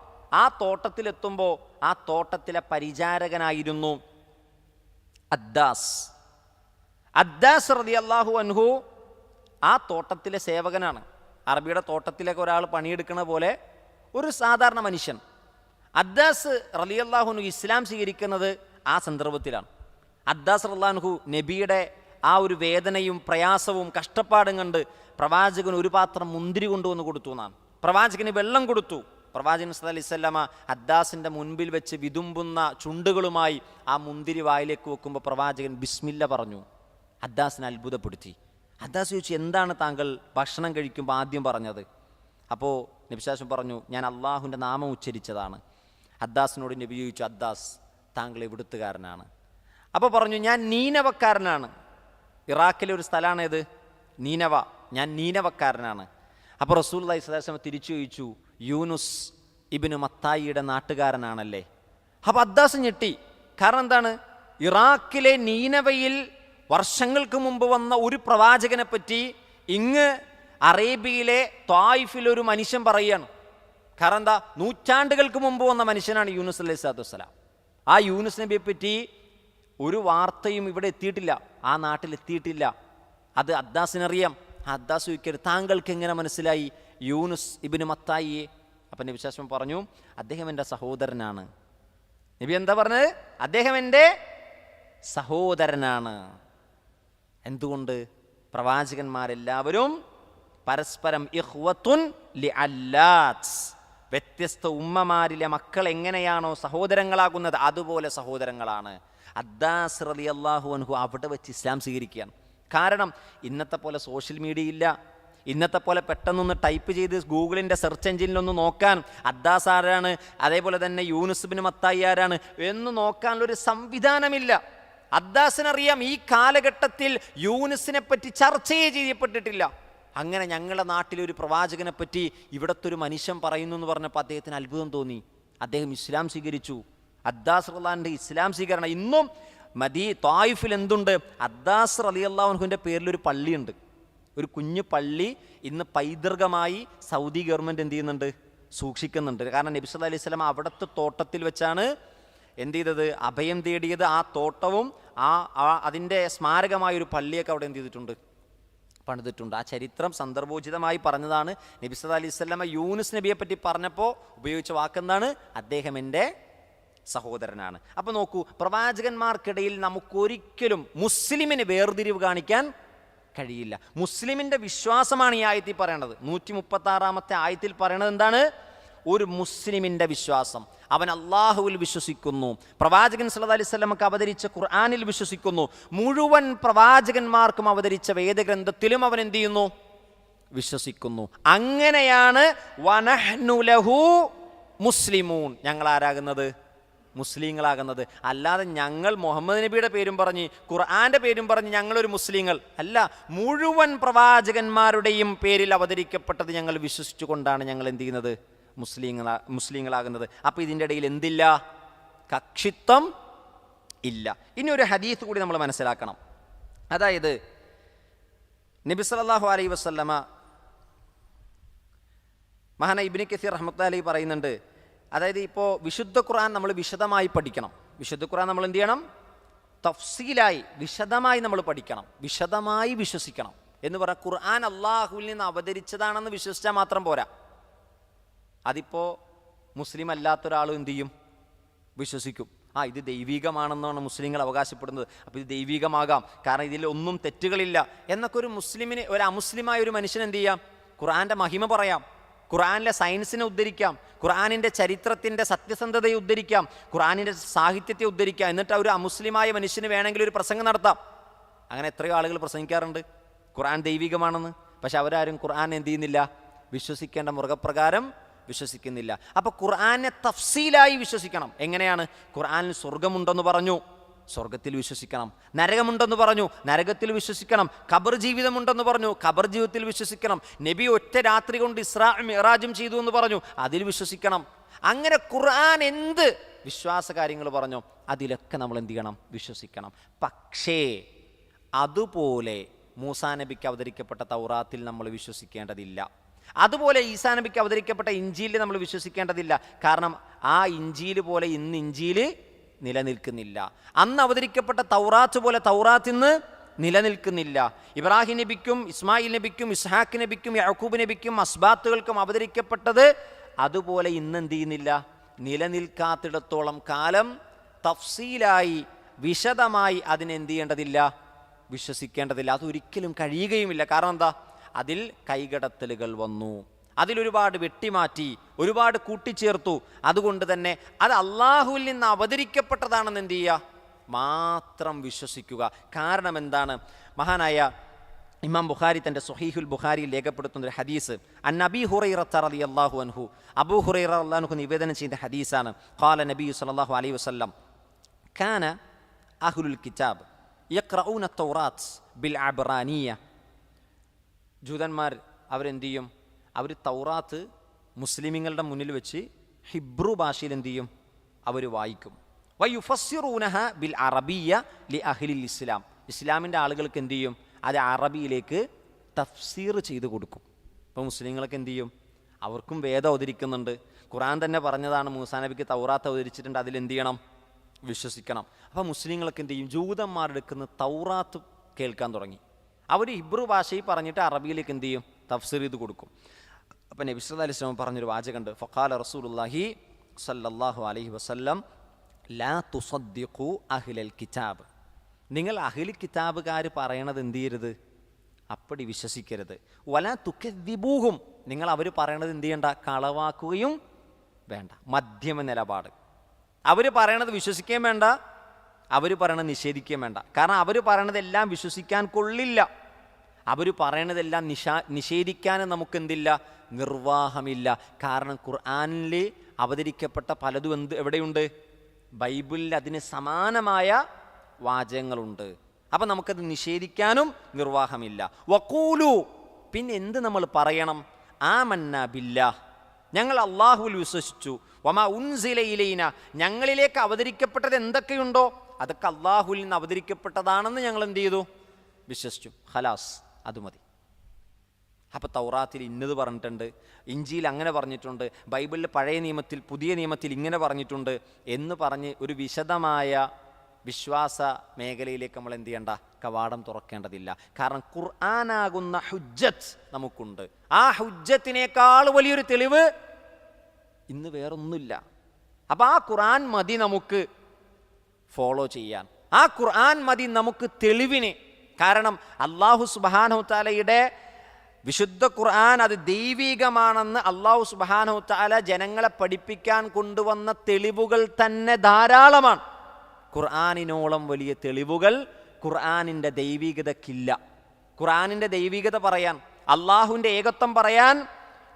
ആ തോട്ടത്തിലെത്തുമ്പോൾ ആ തോട്ടത്തിലെ പരിചാരകനായിരുന്നു അദ്ദാസ് റളിയല്ലാഹു അൻഹു. ആ തോട്ടത്തിലെ സേവകനാണ്. അറബിയുടെ തോട്ടത്തിലേക്ക് ഒരാൾ പണിയെടുക്കുന്ന പോലെ ഒരു സാധാരണ മനുഷ്യൻ. അദ്ദാസ് റളിയല്ലാഹു അൻഹു ഇസ്ലാം സ്വീകരിക്കുന്നത് ആ സന്ദർഭത്തിലാണ്. അദ്ദാസ് റളിയല്ലാഹു അൻഹു നബിയുടെ ആ ഒരു വേദനയും പ്രയാസവും കഷ്ടപ്പാടും കണ്ട് പ്രവാചകന് ഒരു പാത്രം മുന്തിരി കൊണ്ടുവന്ന് കൊടുത്തു എന്നാണ്. പ്രവാചകന് വെള്ളം കൊടുത്തു. പ്രവാചകൻ സല്ലല്ലാഹു അലൈഹി വസല്ലമ അദ്ദാസിൻ്റെ മുൻപിൽ വെച്ച് വിതുമ്പുന്ന ചുണ്ടുകളുമായി ആ മുന്തിരി വായിലേക്ക് വെക്കുമ്പോൾ പ്രവാചകൻ ബിസ്മില്ല പറഞ്ഞു. അദ്ദാസിനെ അത്ഭുതപ്പെടുത്തി. അദ്ദാസ് ചോദിച്ചു, എന്താണ് താങ്കൾ ഭക്ഷണം കഴിക്കുമ്പോൾ ആദ്യം പറഞ്ഞത്? അപ്പോൾ നബി സല്ലല്ലാഹു പറഞ്ഞു, ഞാൻ അള്ളാഹുവിൻ്റെ നാമം ഉച്ചരിച്ചതാണ്. അദ്ദാസിനോട് നബി ചോദിച്ചു, അദ്ദാസ് താങ്കൾ എവിടുത്തുകാരനാണ്? അപ്പോൾ പറഞ്ഞു, ഞാൻ നീനവക്കാരനാണ്. ഇറാഖിലെ ഒരു സ്ഥലമാണേത്, നീനവ. ഞാൻ നീനവക്കാരനാണ്. അപ്പോൾ റസൂലുള്ളാഹി സ്വല്ലല്ലാഹു അലൈഹി വസല്ലം തിരിച്ചു ചോദിച്ചു, യൂനുസ് ഇബ്നു മത്തായിയുടെ നാട്ടുകാരനാണല്ലേ? അപ്പോൾ അദ്ദാസ് ഞെട്ടി. കാരണം എന്താണ്? ഇറാഖിലെ നീനവയിൽ വർഷങ്ങൾക്ക് മുമ്പ് വന്ന ഒരു പ്രവാചകനെ പറ്റി ഇങ്ങ് അറേബ്യയിലെ ത്വായിഫിലൊരു മനുഷ്യൻ പറയുകയാണ്. കാരണം എന്താ? നൂറ്റാണ്ടുകൾക്ക് മുമ്പ് വന്ന മനുഷ്യനാണ് യൂനുസ് അലൈഹിസ്സലാത്തു വസ്സലാം. ആ യൂനുസ് നബിയെ പറ്റി ഒരു വാർത്തയും ഇവിടെ എത്തിയിട്ടില്ല, ആ നാട്ടിലെത്തിയിട്ടില്ല. അത് അദ്ദാസിനറിയാം. അദ്ദാസ് ചോദിക്കരുത്, താങ്കൾക്ക് എങ്ങനെ മനസ്സിലായി യൂനുസ് ഇബ്നു മത്തായിയെ? അപ്പം നബി വിശ്വാസം പറഞ്ഞു, അദ്ദേഹം എൻ്റെ സഹോദരനാണ്. നബി എന്താ പറഞ്ഞത്? അദ്ദേഹം എൻ്റെ സഹോദരനാണ്. എന്തുകൊണ്ട്? പ്രവാചകന്മാരെല്ലാവരും പരസ്പരം ഇഖ്വത്തുൻ ലിഅല്ലാത്ത്, വ്യത്യസ്ത ഉമ്മമാരിലെ മക്കൾ എങ്ങനെയാണോ സഹോദരങ്ങളാകുന്നത് അതുപോലെ സഹോദരങ്ങളാണ്. അദ്ദാസ് റളിയല്ലാഹു അൻഹു അവിടെ വെച്ച് ഇസ്ലാം സ്വീകരിക്കുകയാണ്. കാരണം ഇന്നത്തെ പോലെ സോഷ്യൽ മീഡിയ ഇല്ല. ഇന്നത്തെ പോലെ പെട്ടെന്നൊന്ന് ടൈപ്പ് ചെയ്ത് ഗൂഗിളിൻ്റെ സെർച്ച് എഞ്ചിനിലൊന്ന് നോക്കാൻ അദ്ദാസ് ആരാണ്, അതേപോലെ തന്നെ യൂനുസ് ഇബ്നു മത്തായി ആരാണ് എന്ന് നോക്കാനുള്ളൊരു സംവിധാനമില്ല. അദ്ദാസിനറിയാം ഈ കാലഘട്ടത്തിൽ യൂനുസിനെ പറ്റി ചർച്ചയെ ചെയ്യപ്പെട്ടിട്ടില്ല. അങ്ങനെ ഞങ്ങളുടെ നാട്ടിലൊരു പ്രവാചകനെ പറ്റി ഇവിടുത്തെ ഒരു മനുഷ്യൻ പറയുന്നു എന്ന് പറഞ്ഞപ്പോൾ അദ്ദേഹത്തിന് അത്ഭുതം തോന്നി. അദ്ദേഹം ഇസ്ലാം സ്വീകരിച്ചു. അദ്ദാസ് റളിയല്ലാഹുവിൻ്റെ ഇസ്ലാം സ്വീകരണം ഇന്നും ത്വായിഫിൽ എന്തുണ്ട്? അദ്ദാസ് റളിയല്ലാഹു അൻഹുവിൻ്റെ പേരിലൊരു പള്ളിയുണ്ട്. ഒരു കുഞ്ഞു പള്ളി ഇന്ന് പൈതൃകമായി സൗദി ഗവൺമെൻറ് എന്ത് ചെയ്യുന്നുണ്ട്? സൂക്ഷിക്കുന്നുണ്ട്. കാരണം നബി സല്ലല്ലാഹു അലൈഹി വസല്ലം അവിടുത്തെ തോട്ടത്തിൽ വെച്ചാണ് എന്ത് ചെയ്തത്? അഭയം തേടിയത്. ആ തോട്ടവും അതിൻ്റെ സ്മാരകമായൊരു പള്ളിയൊക്കെ അവിടെ എന്ത് ചെയ്തിട്ടുണ്ട്? പണിതിട്ടുണ്ട്. ആ ചരിത്രം സന്ദർഭോചിതമായി പറഞ്ഞതാണ്. നബി സല്ലല്ലാഹു അലൈഹി വസല്ലം യൂനുസ് നബിയെ പറ്റി പറഞ്ഞപ്പോൾ ഉപയോഗിച്ച വാക്കെന്താണ്? അദ്ദേഹം എൻ്റെ സഹോദരനാണ്. അപ്പോൾ നോക്കൂ, പ്രവാചകന്മാർക്കിടയിൽ നമുക്കൊരിക്കലും മുസ്ലിമിന് വേർതിരിവ് കാണിക്കാൻ കഴിയില്ല. മുസ്ലിമിൻ്റെ വിശ്വാസമാണ് ഈ ആയത്തിൽ പറയണത്. 136 ആയത്തിൽ പറയണത് എന്താണ്? ഒരു മുസ്ലിമിൻ്റെ വിശ്വാസം. അവൻ അള്ളാഹുവിൽ വിശ്വസിക്കുന്നു, പ്രവാചകൻ സല്ലല്ലാഹു അലൈഹി വസല്ലമക്ക് അവതരിച്ച ഖുർആനിൽ വിശ്വസിക്കുന്നു, മുഴുവൻ പ്രവാചകന്മാർക്കും അവതരിച്ച വേദഗ്രന്ഥത്തിലും അവൻ എന്ത് ചെയ്യുന്നു? വിശ്വസിക്കുന്നു. അങ്ങനെയാണ് വനഹ്നു ലഹു മുസ്ലിമൂൻ, ഞങ്ങൾ ആരാകുന്നത്? മുസ്ലിങ്ങളാകുന്നത്. അല്ലാതെ ഞങ്ങൾ മുഹമ്മദ് നബിയുടെ പേരും പറഞ്ഞ് ഖുർആന്റെ പേരും പറഞ്ഞ് ഞങ്ങളൊരു മുസ്ലിങ്ങൾ അല്ല. മുഴുവൻ പ്രവാചകന്മാരുടെയും പേരിൽ അവതരിക്കപ്പെട്ടത് ഞങ്ങൾ വിശ്വസിച്ചുകൊണ്ടാണ് ഞങ്ങൾ എന്ത് ചെയ്യുന്നത്? മുസ്ലിങ്ങളാകുന്നത്. അപ്പോൾ ഇതിൻ്റെ ഇടയിൽ എന്തില്ല? കക്ഷിത്വം ഇല്ല. ഇനി ഒരു ഹദീസ് കൂടി നമ്മൾ മനസ്സിലാക്കണം. അതായത് നബി സല്ലല്ലാഹു അലൈഹി വസല്ലമ മഹാനായ ഇബ്നു കസീർ റഹ്മത്തുള്ളാഹി അലൈഹി പറയുന്നുണ്ട്. അതായത് ഇപ്പോൾ വിശുദ്ധ ഖുർആൻ നമ്മൾ വിശദമായി പഠിക്കണം. വിശുദ്ധ ഖുർആൻ നമ്മൾ എന്ത് ചെയ്യണം? തഫ്സീലായി വിശദമായി നമ്മൾ പഠിക്കണം, വിശദമായി വിശ്വസിക്കണം. എന്ന് പറഞ്ഞാൽ ഖുർആൻ അള്ളാഹുവിൽ നിന്ന് അവതരിച്ചതാണെന്ന് വിശ്വസിച്ചാൽ മാത്രം പോരാ. അതിപ്പോൾ മുസ്ലിം അല്ലാത്തൊരാളും എന്ത് ചെയ്യും? വിശ്വസിക്കും. ഇത് ദൈവികമാണെന്നാണ് മുസ്ലിങ്ങൾ അവകാശപ്പെടുന്നത്, അപ്പോൾ ഇത് ദൈവികമാകാം, കാരണം ഇതിൽ ഒന്നും തെറ്റുകളില്ല എന്നൊക്കെ ഒരു മുസ്ലിമിന്, ഒരു അമുസ്ലിമായ ഒരു മനുഷ്യൻ എന്ത് ചെയ്യാം? ഖുർആൻ്റെ മഹിമ പറയാം, ഖുർആനിലെ സയൻസിനെ ഉദ്ധരിക്കാം, ഖുർആനിൻ്റെ ചരിത്രത്തിൻ്റെ സത്യസന്ധതയെ ഉദ്ധരിക്കാം, ഖുർആനിൻ്റെ സാഹിത്യത്തെ ഉദ്ധരിക്കാം. എന്നിട്ട് ഒരു അമുസ്ലിമായ മനുഷ്യന് വേണമെങ്കിൽ ഒരു പ്രസംഗം നടത്താം. അങ്ങനെ എത്രയോ ആളുകൾ പ്രസംഗിക്കാറുണ്ട് ഖുർആൻ ദൈവികമാണെന്ന്. പക്ഷെ അവരാരും ഖുർആൻ എന്ത് ചെയ്യുന്നില്ല? വിശ്വസിക്കേണ്ട മൃഗപ്രകാരം വിശ്വസിക്കുന്നില്ല. അപ്പോൾ ഖുർആനെ തഫ്സീലായി വിശ്വസിക്കണം. എങ്ങനെയാണ്? ഖുർആനിൽ സ്വർഗമുണ്ടെന്ന് പറഞ്ഞു, സ്വർഗത്തിൽ വിശ്വസിക്കണം. നരകമുണ്ടെന്ന് പറഞ്ഞു, നരകത്തിൽ വിശ്വസിക്കണം. ഖബർ ജീവിതമുണ്ടെന്ന് പറഞ്ഞു, ഖബർ ജീവിതത്തിൽ വിശ്വസിക്കണം. നബി ഒറ്റ രാത്രി കൊണ്ട് ഇസ്രാ മിഅ്റാജും ചെയ്തു എന്ന് പറഞ്ഞു, അതിൽ വിശ്വസിക്കണം. അങ്ങനെ ഖുർആൻ എന്ത് വിശ്വാസ കാര്യങ്ങൾ പറഞ്ഞു അതിലൊക്കെ നമ്മൾ എന്ത് ചെയ്യണം? വിശ്വസിക്കണം. പക്ഷേ അതുപോലെ മൂസാ നബിക്ക് അവതരിക്കപ്പെട്ട തൗറാത്തിൽ നമ്മൾ വിശ്വസിക്കേണ്ടതില്ല. അതുപോലെ ഈസാ നബിക്ക് അവതരിക്കപ്പെട്ട ഇഞ്ചീലിൽ നമ്മൾ വിശ്വസിക്കേണ്ടതില്ല. കാരണം ആ ഇഞ്ചീൽ പോലെ ഇന്ന് ഇഞ്ചീൽ നിലനിൽക്കുന്നില്ല. അന്ന് അവതരിക്കപ്പെട്ട തൗറാത്ത് പോലെ തൗറാത്ത് ഇന്ന് നിലനിൽക്കുന്നില്ല. ഇബ്രാഹിം നബിക്കും ഇസ്മായിൽ നബിക്കും ഇസ്ഹാഖ് നബിക്കും യാക്കൂബ് നബിക്കും അസ്ബാത്തുകൾക്കും അവതരിക്കപ്പെട്ടത് അതുപോലെ ഇന്ന് എന്ത് ചെയ്യുന്നില്ല? നിലനിൽക്കാത്തിടത്തോളം കാലം തഫ്സീലായി വിശദമായി അതിനെന്ത് ചെയ്യേണ്ടതില്ല? വിശ്വസിക്കേണ്ടതില്ല. അതൊരിക്കലും കഴിയുകയുമില്ല. കാരണം എന്താ? അതിൽ കൈകടത്തലുകൾ വന്നു, അതിലൊരുപാട് വെട്ടിമാറ്റി, ഒരുപാട് കൂട്ടിച്ചേർത്തു. അതുകൊണ്ട് തന്നെ അത് അള്ളാഹുവിൽ നിന്ന് അവതരിക്കപ്പെട്ടതാണെന്ന് എന്ത് ചെയ്യുക? മാത്രം വിശ്വസിക്കുക. കാരണം എന്താണ്? മഹാനായ ഇമാം ബുഖാരി തൻ്റെ സ്വഹീഹുൽ ബുഖാരിയിൽ രേഖപ്പെടുത്തുന്ന ഒരു ഹദീസ്, അൻ അബീ ഹുറൈറ റളിയല്ലാഹു അൻഹു, അബൂ ഹുറൈറ റളിയല്ലാഹു അൻഹു നിവേദനം ചെയ്ത ഹദീസാണ്. ഖാല നബി സല്ലല്ലാഹു അലൈഹി വസല്ലം കാന അഹ്ലുൽ കിതാബ് യഖ്റഊന തൗറാത്ത് ബിൽ അബ്റാനിയ. ജൂതന്മാർ അവരെന്ത് ചെയ്യും? അവർ തൗറാത്ത് മുസ്ലിമീങ്ങളുടെ മുന്നിൽ വെച്ച് ഹിബ്രു ഭാഷയിൽ എന്ത് ചെയ്യും? അവർ വായിക്കും. വയുഫസ്സിറൂനഹ ബിൽ അറബിയ ലി അഹ്ലിൽ ഇസ്ലാം. ഇസ്ലാമിൻ്റെ ആളുകൾക്ക് എന്ത് ചെയ്യും? അത് അറബിയിലേക്ക് തഫ്സീർ ചെയ്ത് കൊടുക്കും. ഇപ്പോൾ മുസ്ലിങ്ങൾക്ക് എന്ത് ചെയ്യും? അവർക്കും വേദം അവതരിക്കുന്നുണ്ട്. ഖുർആൻ തന്നെ പറഞ്ഞതാണ്, മൂസാ നബിക്ക് തൗറാത്ത് അവതരിച്ചിട്ടുണ്ട്, അതിലെന്ത് ചെയ്യണം? വിശ്വസിക്കണം. അപ്പോൾ മുസ്ലിങ്ങൾക്ക് എന്ത് ചെയ്യും? ജൂതന്മാരെടുക്കുന്ന തൗറാത്ത് കേൾക്കാൻ തുടങ്ങി. അവർ ഹിബ്രു ഭാഷയിൽ പറഞ്ഞിട്ട് അറബിയിലേക്ക് എന്ത് ചെയ്യും? തഫ്സീർ ചെയ്ത് കൊടുക്കും. അപ്പം നബി സല്ലല്ലാഹു അലൈഹി വസല്ലം പറഞ്ഞൊരു വാചകമുണ്ട്, ഫഖാല റസൂലുള്ളാഹി സല്ലല്ലാഹു അലൈഹി വസല്ലം ലാ തുസദ്ദിഖു അഹ്ലൽ കിതാബ്. നിങ്ങൾ അഹ്ലി കിതാബുകാർ പറയണത് എന്ത് ചെയ്യരുത്? അപ്പടി വിശ്വസിക്കരുത്. വലാ തുകദ്ദിബൂഹും. നിങ്ങൾ അവർ പറയണത് എന്ത് ചെയ്യണ്ട? കളവാക്കുകയും വേണ്ട. മധ്യമ നിലപാട്. അവർ പറയണത് വിശ്വസിക്കുകയും വേണ്ട, അവർ പറയണത് നിഷേധിക്കുകയും വേണ്ട. കാരണം അവർ പറയണതെല്ലാം വിശ്വസിക്കാൻ കൊള്ളില്ല. അവർ പറയണതെല്ലാം നിഷേധിക്കാനും നമുക്കെന്തില്ല? നിർവാഹമില്ല. കാരണം ഖുർആനിൽ അവതരിക്കപ്പെട്ട പലതും എവിടെയുണ്ട്? ബൈബിളിൽ അതിന് സമാനമായ വാചകങ്ങളുണ്ട്. അപ്പം നമുക്കത് നിഷേധിക്കാനും നിർവാഹമില്ല. വഖൂലു, പിന്നെ എന്ത് നമ്മൾ പറയണം? ആമന്ന ബില്ലാഹ്, ഞങ്ങൾ അള്ളാഹുവിൽ വിശ്വസിച്ചു. വമാ ഉൻസില ഇലൈന, ഞങ്ങളിലേക്ക് അവതരിക്കപ്പെട്ടത് എന്തൊക്കെയുണ്ടോ അതൊക്കെ അള്ളാഹുവിൽ നിന്ന് അവതരിക്കപ്പെട്ടതാണെന്ന് ഞങ്ങൾ എന്ത് ചെയ്തു? വിശ്വസിച്ചു. ഖലാസ്, അത് മതി. അപ്പോൾ തൗറാത്തിൽ ഇന്നത് പറഞ്ഞിട്ടുണ്ട്, ഇഞ്ചിയിൽ അങ്ങനെ പറഞ്ഞിട്ടുണ്ട്, ബൈബിളിൽ പഴയ നിയമത്തിൽ പുതിയ നിയമത്തിൽ ഇങ്ങനെ പറഞ്ഞിട്ടുണ്ട് എന്ന് പറഞ്ഞ് ഒരു വിശദമായ വിശ്വാസ മേഖലയിലേക്ക് നമ്മൾ എന്ത് ചെയ്യേണ്ട? കവാടം തുറക്കേണ്ടതില്ല. കാരണം ഖുർആനാകുന്ന ഹുജ്ജത്ത് നമുക്കുണ്ട്. ആ ഹുജ്ജത്തിനേക്കാൾ വലിയൊരു തെളിവ് ഇന്ന് വേറൊന്നുമില്ല. അപ്പം ആ ഖുർആൻ മതി നമുക്ക് ഫോളോ ചെയ്യാൻ. ആ ഖുർആൻ മതി നമുക്ക് തെളിവിന്. കാരണം അല്ലാഹു സുബ്ഹാനഹു തആലയുടെ വിശുദ്ധ ഖുർആൻ അത് ദൈവികമാണെന്ന് അല്ലാഹു സുബ്ഹാനഹു തആല ജനങ്ങളെ പഠിപ്പിക്കാൻ കൊണ്ടുവന്ന തെളിവുകൾ തന്നെ ധാരാളമാണ്. ഖുർആനിനോളം വലിയ തെളിവുകൾ ഖുർആനിൻ്റെ ദൈവികതയ്ക്കില്ല. ഖുർആനിൻ്റെ ദൈവികത പറയാൻ, അള്ളാഹുവിൻ്റെ ഏകത്വം പറയാൻ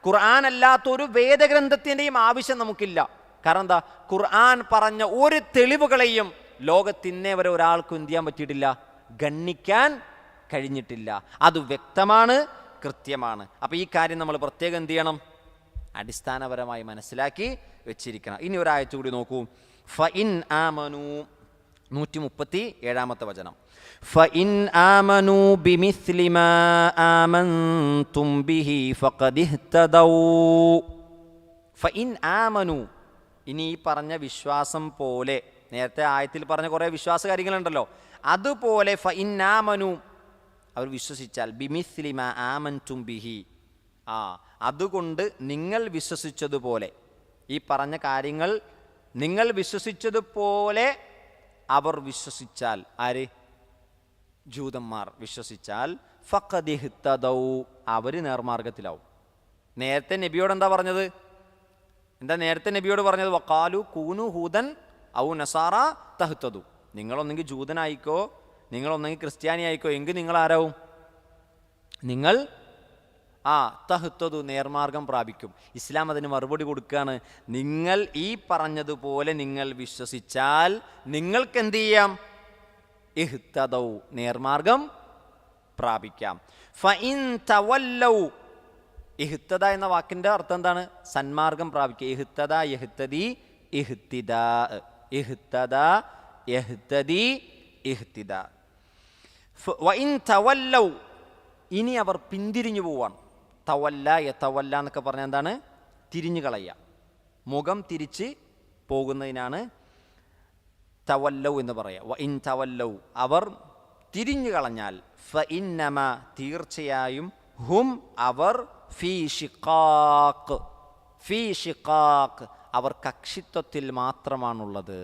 ഖുർആൻ അല്ലാത്തൊരു വേദഗ്രന്ഥത്തിൻ്റെയും ആവശ്യം നമുക്കില്ല. കാരണം എന്താ? ഖുർആൻ പറഞ്ഞ ഒരു തെളിവുകളെയും ലോകത്തിന്നേ വരെ ഒരാൾക്കും എന്ത് ചെയ്യാൻ പറ്റിയിട്ടില്ല? ഗണ്ണിക്കാൻ കഴിഞ്ഞിട്ടില്ല. അത് വ്യക്തമാണ്, കൃത്യമാണ്. അപ്പോൾ ഈ കാര്യം നമ്മൾ പ്രത്യേകം എന്ത് ചെയ്യണം? അടിസ്ഥാനപരമായി മനസ്സിലാക്കി വെച്ചിരിക്കണം. ഇനി ഒരാഴ്ച കൂടി നോക്കൂ. ഫഇൻ ആമനു, 137 വചനം. ഫഇൻ ആമനു ബിമിസ്ലി മാ ആമൻതും ബിഹി ഫഖദ് ഇഹ്തദൗ. ഫഇൻ ആമനു, ഇനി ഈ പറഞ്ഞ വിശ്വാസം പോലെ, നേരത്തെ ആയത്തിൽ പറഞ്ഞ കുറേ വിശ്വാസ കാര്യങ്ങളുണ്ടല്ലോ, അതുപോലെ ഫഇൻ ആമനു, അവർ വിശ്വസിച്ചാൽ, ബിമിസ്ലി മാ ആമൻതും ബിഹി, അതുകൊണ്ട് നിങ്ങൾ വിശ്വസിച്ചതുപോലെ, ഈ പറഞ്ഞ കാര്യങ്ങൾ നിങ്ങൾ വിശ്വസിച്ചതുപോലെ അവർ വിശ്വസിച്ചാൽ, ആര്? ജൂതന്മാർ വിശ്വസിച്ചാൽ, ഫഖദ് ഇഹ്തദൗ, അവർ നേർമാർഗത്തിലാവും. നേരത്തെ നബിയോട് എന്താ പറഞ്ഞത്? നേരത്തെ നബിയോട് പറഞ്ഞത്? വഖാലു കൂനു ഹൂദൻ ഔ നസാറ തഹ്തദു. നിങ്ങളൊന്നെങ്കിൽ ജൂതനായിക്കോ, നിങ്ങളൊന്നെങ്കിൽ ക്രിസ്ത്യാനി ആയിക്കോ, എങ്കിൽ നിങ്ങൾ ആരാവും? നിങ്ങൾ തഹ്തദു, നേർമാർഗം പ്രാപിക്കും. ഇസ്ലാം അതിന് മറുപടി കൊടുക്കുകയാണ്. നിങ്ങൾ ഈ പറഞ്ഞതുപോലെ നിങ്ങൾ വിശ്വസിച്ചാൽ നിങ്ങൾക്ക് എന്ത് ചെയ്യാം? ഇഹ്തദൗ നേർമാർഗം പ്രാപിക്കാം. ഫഇൻ തവല്ലൗ ഇഹ്തദ എന്ന വാക്കിൻ്റെ അർത്ഥം എന്താണ്? സന്മാർഗം പ്രാപിക്കുക. ഇഹ്തദ യഹ്തദി ഇഹ്തിദാ, ഇഹ്തദ യഹ്തദി ഇഹ്തിദാ. വഇൻ തവല്ലൗ ഇനി അവർ പിന്തിരിഞ്ഞു പോവാണ്. തവല്ല യതവല്ല എന്നൊക്കെ പറഞ്ഞാൽ എന്താണ്? തിരിഞ്ഞു കളയുക, മുഖം തിരിച്ച് പോകുന്നതിനാണ് തവല്ലൗ എന്ന് പറയുക. വഇൻ തവല്ലൗ അവർ തിരിഞ്ഞു കളഞ്ഞാൽ ഫഇന്നമ തീർച്ചയായും ഹും അവർ ഫീ ഷിഖാഖ്, ഫീ ഷിഖാഖ് അവർ കക്ഷിത്വത്തിൽ മാത്രമാണുള്ളത്.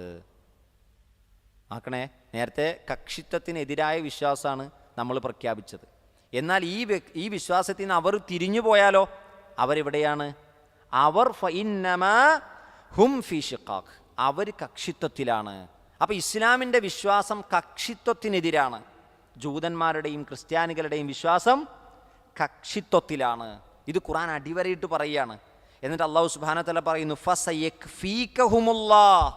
ആക്കണേ, നേരത്തെ കക്ഷിത്വത്തിനെതിരായ വിശ്വാസമാണ് നമ്മൾ പ്രഖ്യാപിച്ചത്. എന്നാൽ ഈ വിശ്വാസത്തിൽ നിന്ന് അവർ തിരിഞ്ഞു പോയാലോ അവരെവിടെയാണ്? അവർ ഫഇന്നമ ഹും ഫീ ഷിഖാഖ് അവർ കക്ഷിത്വത്തിലാണ്. അപ്പോൾ ഇസ്ലാമിൻ്റെ വിശ്വാസം കക്ഷിത്വത്തിനെതിരാണ്. ജൂതന്മാരുടെയും ക്രിസ്ത്യാനികളുടെയും വിശ്വാസം കക്ഷിത്വത്തിലാണ്. ഇത് ഖുർആൻ അടിവരയിട്ട് പറയുകയാണ്. എന്നിട്ട് അല്ലാഹു സുബ്ഹാനഹു വ തആല പറയുന്നു ഫസയക്ഫീകഹുമുല്ലാഹ്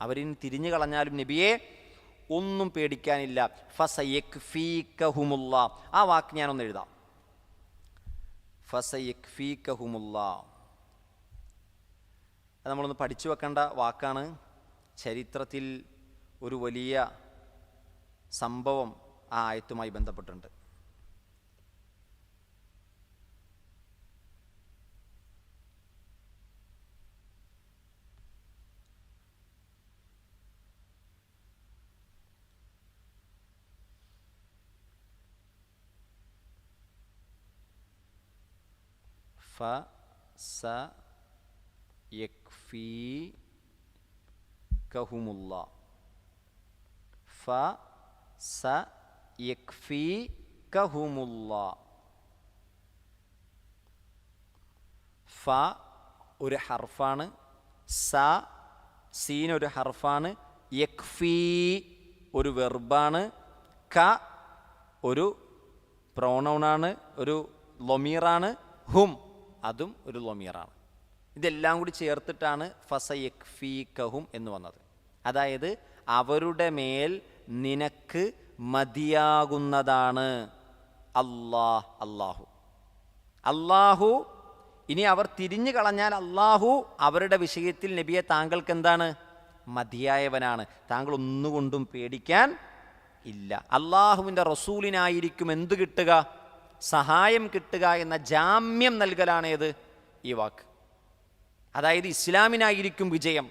അവരിന് തിരിഞ്ഞു കളഞ്ഞാലും നബിയെ ഒന്നും പേടിക്കാനില്ല. ഫസയക്ഫീകഹുമുല്ലാഹ് ആ വാക്ക് ഞാനൊന്ന് എഴുതാം. ഫസയക്ഫീകഹുമുല്ലാഹ് അത് നമ്മളൊന്ന് പഠിച്ചു വെക്കേണ്ട വാക്കാണ്. ചരിത്രത്തിൽ ഒരു വലിയ സംഭവം ആ ആയത്തുമായി ബന്ധപ്പെട്ടിട്ടുണ്ട്. ഫസയക്ഫീകഹുമുല്ലാഹ് ഫസയക്ഫീകഹുമുല്ലാഹ്. ഫ ഒരു ഹർഫാണ്, സ സീൻ ഒരു ഹർഫാണ്, യക്ഫീ ഒരു വെർബാണ്, ക ഒരു പ്രൊനൗണാണ്, ഒരു ലൊമീറാണ്, ഹും അതും ഒരു ലൊമീറാണ്. ഇതെല്ലാം കൂടി ചേർത്തിട്ടാണ് ഫസയക്ഫീകഹും എന്ന് വന്നത്. അതായത് അവരുടെ മേൽ നിനക്ക് മതിയാകുന്നതാണ് അല്ലാഹു. അല്ലാഹു ഇനി അവർ തിരിഞ്ഞു കളഞ്ഞാൽ അല്ലാഹു അവരുടെ വിഷയത്തിൽ നബിയെ താങ്കൾക്ക് എന്താണ്? മതിയായവനാണ്. താങ്കൾ ഒന്നുകൊണ്ടും പേടിക്കാൻ ഇല്ല. അല്ലാഹുവിൻ്റെ റസൂലിനായിരിക്കും എന്തു കിട്ടുക? സഹായം കിട്ടുക എന്ന ജാമ്യം നൽകലാണേത്? ഈ വാക്ക്. അതായത് ഇസ്ലാമിനായിരിക്കും വിജയം,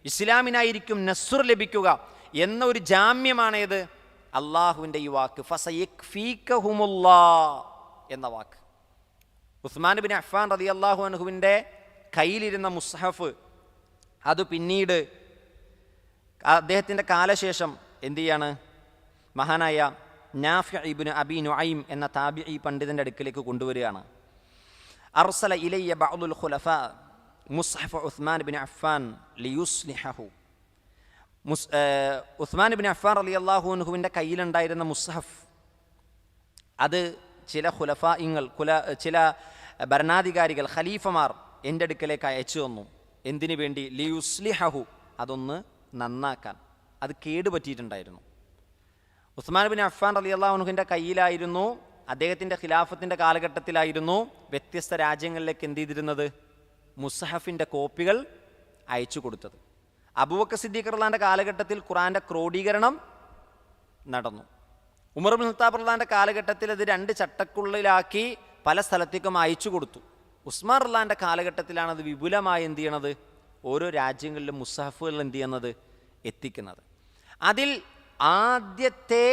ഇസ്ലാമിനായിരിക്കും നസ്ർ ലഭിക്കുക എന്ന ഒരു ജാമ്യമാണേത്? അള്ളാഹുവിൻ്റെ ഈ വാക്ക് ഫസയക്ഫീകഹുമുല്ലാഹ് എന്ന വാക്ക്. ഉസ്മാൻ ബിൻ അഫ്ഫാൻ റളിയല്ലാഹു അൻഹുവിൻ്റെ കയ്യിലിരുന്ന മുസ്ഹഫ് അത് പിന്നീട് അദ്ദേഹത്തിൻ്റെ കാലശേഷം എന്തു ചെയ്യാണ്? മഹാനായ നാഫി ഇബ്നു അബി നുഐം എന്ന താബിഈ പണ്ഡിതൻ്റെ അടുക്കിലേക്ക് കൊണ്ടുവരികയാണ്. അർസല ഇലയ്യ ബഅ്ദുൽ ഖുലഫാ മുസ്ഹഫ് ഉസ്മാൻ ബിൻ അഫ്ഫാൻ ലിയുസ്ലിഹഹു. ഉസ്മാൻ ബിൻ അഫ്ഫാൻ റളിയല്ലാഹു അൻഹുവിൻ്റെ കയ്യിലുണ്ടായിരുന്ന മുസ്ഹഫ് അത് ചില ഖുലഫാഇങ്ങൾ, ചില ഭരണാധികാരികൾ, ഖലീഫമാർ എൻ്റെ അടുക്കലേക്ക് അയച്ചു തന്നു. എന്തിനു വേണ്ടി? ലിയുസ്ലിഹഹു അതൊന്ന് നന്നാക്കാൻ. അത് കേടുപറ്റിയിട്ടുണ്ടായിരുന്നു. ഉസ്മാൻ ബിൻ അഫ്ഫാൻ റളിയല്ലാഹു അൻഹുവിൻ്റെ കയ്യിലായിരുന്നു, അദ്ദേഹത്തിൻ്റെ ഖിലാഫത്തിൻ്റെ കാലഘട്ടത്തിലായിരുന്നു വ്യത്യസ്ത രാജ്യങ്ങളിലേക്ക് എന്ത് ചെയ്തിരുന്നത്? മുസ്ഹഫിൻ്റെ കോപ്പികൾ അയച്ചു കൊടുത്തത്. അബൂബക്കർ സിദ്ദീഖ് റളിയല്ലാഹുവിൻ്റെ കാലഘട്ടത്തിൽ ഖുർആൻ്റെ ക്രോഡീകരണം നടന്നു. ഉമർ ഇബ്നു ഖത്താബ് റളിയല്ലാഹുവിൻ്റെ കാലഘട്ടത്തിൽ അത് 2 ചട്ടക്കുള്ളിലാക്കി പല സ്ഥലത്തേക്കും അയച്ചു കൊടുത്തു. ഉസ്മാൻ റളിയല്ലാഹുവിൻ്റെ കാലഘട്ടത്തിലാണ് അത് വിപുലമായി എന്ത് ചെയ്യണത്? ഓരോ രാജ്യങ്ങളിലും മുസ്ഹഫുകൾ എന്ത് ചെയ്യുന്നത്? എത്തിക്കുന്നത്. അതിൽ ആദ്യത്തെ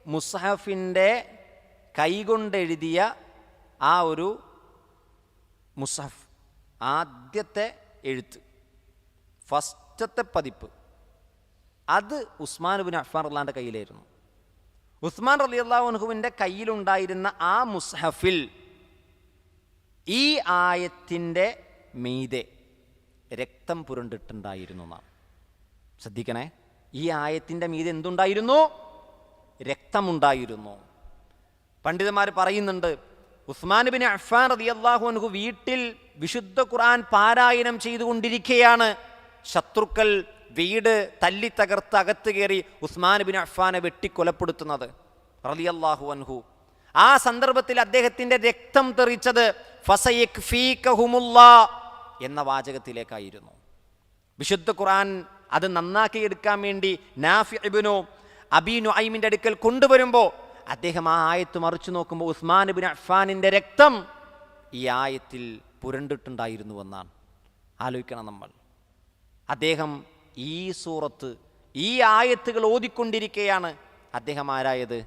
മുസ്ഹഫിൻ്റെ കൈകൊണ്ടെഴുതിയ ആ ഒരു മുസ്ഹഫ്, ആദ്യത്തെ എഴുത്ത്, ഫസ്റ്റത്തെ പതിപ്പ്, അത് ഉസ്മാൻ ഇബ്നു അഫ്ഫാൻ റളിയല്ലാഹുവിൻ്റെ കയ്യിലായിരുന്നു. ഉസ്മാൻ റളിയല്ലാഹു അൻഹുവിൻ്റെ കയ്യിലുണ്ടായിരുന്ന ആ മുസ്ഹഫിൽ ഈ ആയത്തിൻ്റെ മീതെ രക്തം പുരണ്ടിട്ടുണ്ടായിരുന്നു എന്നാണ്. ശ്രദ്ധിക്കണേ, ഈ ആയത്തിൻ്റെ മീതെ എന്തുണ്ടായിരുന്നു? രക്തമുണ്ടായിരുന്നു. പണ്ഡിതന്മാർ പറയുന്നുണ്ട്, ഉസ്മാൻ ബിൻ അഫ്ഫാൻ റളിയല്ലാഹു അൻഹു വീട്ടിൽ വിശുദ്ധ ഖുർആൻ പാരായണം ചെയ്തുകൊണ്ടിരിക്കുകയാണ്. ശത്രുക്കൾ വീട് തല്ലി തകർത്ത് അകത്ത് കയറി ഉസ്മാൻ ബിൻ അഫ്ഫാനെ വെട്ടിക്കൊലപ്പെടുത്തുന്നത് റളിയല്ലാഹു അൻഹു. ആ സന്ദർഭത്തിൽ അദ്ദേഹത്തിന്റെ രക്തം തെറിച്ചത് ഫസയക്ഫീകഹുമുല്ലാ എന്ന വാചകത്തിലേക്കായിരുന്നു. വിശുദ്ധ ഖുർആൻ അത് നന്നാക്കിയെടുക്കാൻ വേണ്ടി നാഫി ഇബ്നു അബീ നുഐമിന്റെ അടുക്കൽ കൊണ്ടുവരുമ്പോൾ അദ്ദേഹം ആ ആയത്ത് മറിച്ചു നോക്കുമ്പോൾ ഉസ്മാൻ ബിൻ അഫ്ഫാനിന്റെ രക്തം ഈ ആയത്തിൽ പുരണ്ടിട്ടുണ്ടായിരുന്നുവെന്നാണ്. ആലോചിക്കണം നമ്മൾ. അദ്ദേഹം ഈ സൂറത്ത്, ഈ ആയത്തുകൾ ഓതിക്കൊണ്ടിരിക്കെയാണ് അദ്ദേഹം ആരായത്?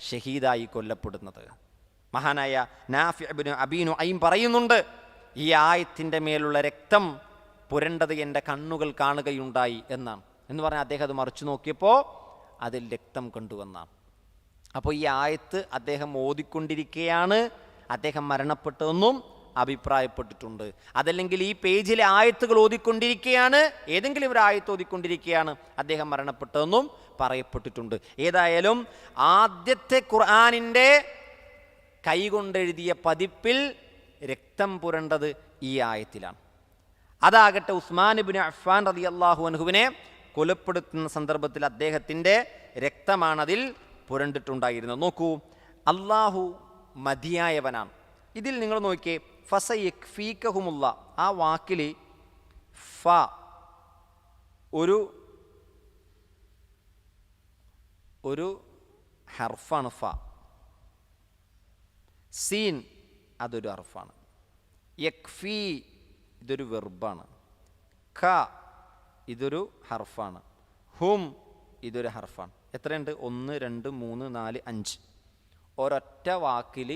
ഷഹീദായി കൊല്ലപ്പെടുന്നത്. മഹാനായ നാഫി ഇബ്നു അബീ നുഐം പറയുന്നുണ്ട്, ഈ ആയത്തിൻ്റെ മേലുള്ള രക്തം പുരണ്ടത് എൻ്റെ കണ്ണുകൾ കാണുകയുണ്ടായി എന്നാണ്. എന്ന് പറഞ്ഞാൽ അദ്ദേഹം അത് മറിച്ചു നോക്കിയപ്പോൾ അതിൽ രക്തം കണ്ടുവെന്നാണ്. അപ്പോൾ ഈ ആയത്ത് അദ്ദേഹം ഓതിക്കൊണ്ടിരിക്കെയാണ് അദ്ദേഹം മരണപ്പെട്ടതെന്നും അഭിപ്രായപ്പെട്ടിട്ടുണ്ട്. അതല്ലെങ്കിൽ ഈ പേജിലെ ആയത്തുകൾ ഓതിക്കൊണ്ടിരിക്കുകയാണ്, ഏതെങ്കിലും ഒരു ആയത്ത് ഓതിക്കൊണ്ടിരിക്കുകയാണ് അദ്ദേഹം മരണപ്പെട്ടതെന്നും പറയപ്പെട്ടിട്ടുണ്ട്. ഏതായാലും ആദ്യത്തെ ഖുർആനിൻ്റെ കൈകൊണ്ടെഴുതിയ പതിപ്പിൽ രക്തം പുരണ്ടത് ഈ ആയത്തിലാണ്. അതാകട്ടെ ഉസ്മാൻ ഇബ്നു അഫ്ഫാൻ റളിയല്ലാഹു അൻഹുവിനെ കൊലപ്പെടുത്തുന്ന സന്ദർഭത്തിൽ അദ്ദേഹത്തിൻ്റെ രക്തമാണതിൽ പുരണ്ടിട്ടുണ്ടായിരുന്നത്. നോക്കൂ, അള്ളാഹു മതിയായവനാണ്. ഇതിൽ നിങ്ങൾ നോക്കിയേ, ഫസയക്ഫീകഹുമുല്ലാ, ആ വാക്കിൽ ഫ ഒരു ഹർഫാണ്. ഫ. സീൻ അതൊരു ഹർഫാണ്. യക്ഫി ഇതൊരു വെർബാണ്. ഖ ഇതൊരു ഹർഫാണ്. ഹും ഇതൊരു ഹർഫാണ്. എത്രയുണ്ട്? 1 2 3 4 5. ഒരൊറ്റ വാക്കിൽ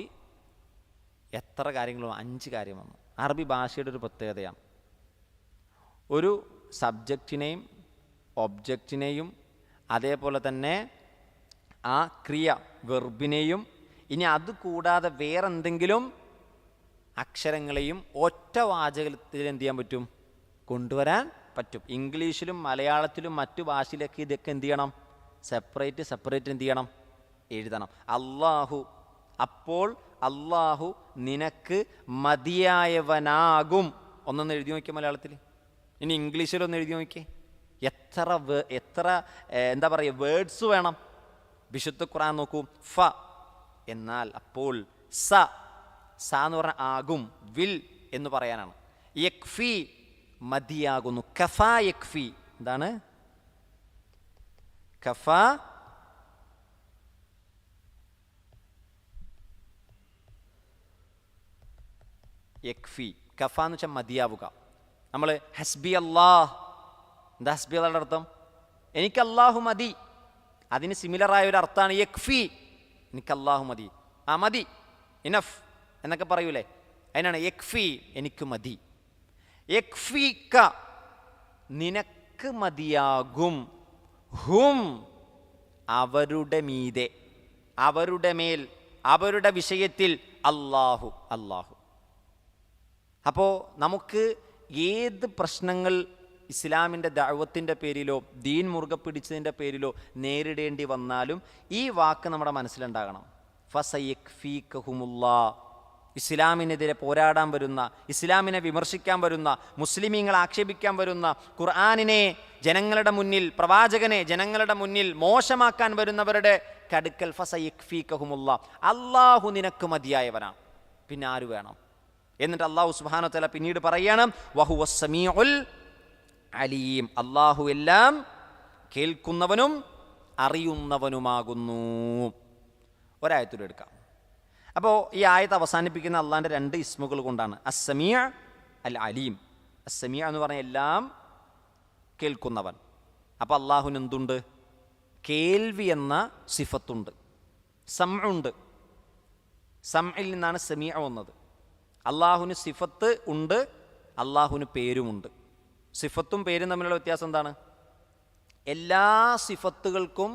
എത്ര കാര്യങ്ങളും? 5 കാര്യം വന്നു. അറബി ഭാഷയുടെ ഒരു പ്രത്യേകതയാണ്. ഒരു സബ്ജക്റ്റിനെയും ഒബ്ജക്റ്റിനെയും അതേപോലെ തന്നെ ആ ക്രിയ വെർബിനെയും ഇനി അത് കൂടാതെ വേറെന്തെങ്കിലും അക്ഷരങ്ങളെയും ഒറ്റ വാചകത്തിൽ എന്ത് ചെയ്യാൻ പറ്റും? കൊണ്ടുവരാൻ പറ്റും. ഇംഗ്ലീഷിലും മലയാളത്തിലും മറ്റു ഭാഷയിലൊക്കെ ഇതൊക്കെ എന്ത് ചെയ്യണം? സെപ്പറേറ്റ് എന്ത് ചെയ്യണം? എഴുതണം. അള്ളാഹു, അപ്പോൾ അള്ളാഹു നിനക്ക് മതിയായവനാകും. ഒന്നൊന്ന് എഴുതി നോക്കിയ മലയാളത്തിൽ. ഇനി ഇംഗ്ലീഷിലൊന്ന് എഴുതി നോക്കിയേ. എത്ര എന്താ പറയുക വേർഡ്സ് വേണം? വിശുദ്ധ ഖുർആൻ നോക്കൂ. ഫ എന്നാൽ അപ്പോൾ, സ എന്ന് പറഞ്ഞാൽ ആകും, വിൽ എന്ന് പറയാനാണ്. യക്ഫി മതിയാകുന്നു. കഫ യക്ഫി എന്താണ്? കഫ യക്ഫി. കഫ എന്ന് വെച്ചാൽ മതിയാവുക. നമ്മൾ ഹസ്ബി അല്ലാഹ്, എന്താ ഹസ്ബി അല്ലാഹുടെ അർത്ഥം? എനിക്ക് അല്ലാഹു മതി. അതിന് സിമിലറായ ഒരു അർത്ഥമാണ് യക്ഫി. എനിക്ക് അല്ലാഹു മതി, ആ മതി, ഇനഫ് എന്നൊക്കെ പറയൂലേ, അതിനാണ് യക്ഫി, എനിക്ക് മതി. യക്ഫിക നിനക്ക് മതിയാകും. ഹും അവരുടെ മീതെ, അവരുടെ മേൽ, അവരുടെ വിഷയത്തിൽ അല്ലാഹു. അപ്പോൾ നമുക്ക് ഏത് പ്രശ്നങ്ങൾ ഇസ്ലാമിൻ്റെ ദഅവത്തിൻ്റെ പേരിലോ ദീൻ മുറുകെ പിടിച്ചതിൻ്റെ പേരിലോ നേരിടേണ്ടി വന്നാലും ഈ വാക്ക് നമ്മുടെ മനസ്സിലുണ്ടാകണം. ഫസയക്ഫീകഹുമുല്ലാ. ഇസ്ലാമിനെതിരെ പോരാടാൻ വരുന്ന, ഇസ്ലാമിനെ വിമർശിക്കാൻ വരുന്ന, മുസ്ലിമീങ്ങളെ ആക്ഷേപിക്കാൻ വരുന്ന, ഖുർആനിനെ ജനങ്ങളുടെ മുന്നിൽ, പ്രവാചകനെ ജനങ്ങളുടെ മുന്നിൽ മോശമാക്കാൻ വരുന്നവരുടെ കടുക്കൽ ഫസയക്ഫീകഹുമുല്ലാ, അല്ലാഹു നിനക്ക് മതിയായവനാണ്, പിന്നെ ആര് വേണം? എന്നിട്ട് അല്ലാഹു സുബ്ഹാനഹു വ തആല പിന്നീട് പറയാണ്, വഹുവസ് സമീഉൽ അലീം, അല്ലാഹു എല്ലാം കേൾക്കുന്നവനും അറിയുന്നവനുമാകുന്നു. ഒരായത്തിലും എടുക്കാം. അപ്പോൾ ഈ ആയത്ത് അവസാനിപ്പിക്കുന്ന അള്ളാഹിൻ്റെ 2 ഇസ്മുകൾ കൊണ്ടാണ്. അസ്സമീ അൽ അലീം. അസ്സമീ എന്ന് പറഞ്ഞാൽ എല്ലാം കേൾക്കുന്നവൻ. അപ്പോൾ അള്ളാഹുവിന് എന്തുണ്ട്? കേൾവി എന്ന സിഫത്തുണ്ട്, സമഉണ്ട്. സമഇൽ നിന്നാണ് സമീ വന്നത്. അള്ളാഹുവിന് സിഫത്ത് ഉണ്ട്, അള്ളാഹുവിന് പേരുമുണ്ട്. സിഫത്തും പേരും തമ്മിലുള്ള വ്യത്യാസം എന്താണ്? എല്ലാ സിഫത്തുകൾക്കും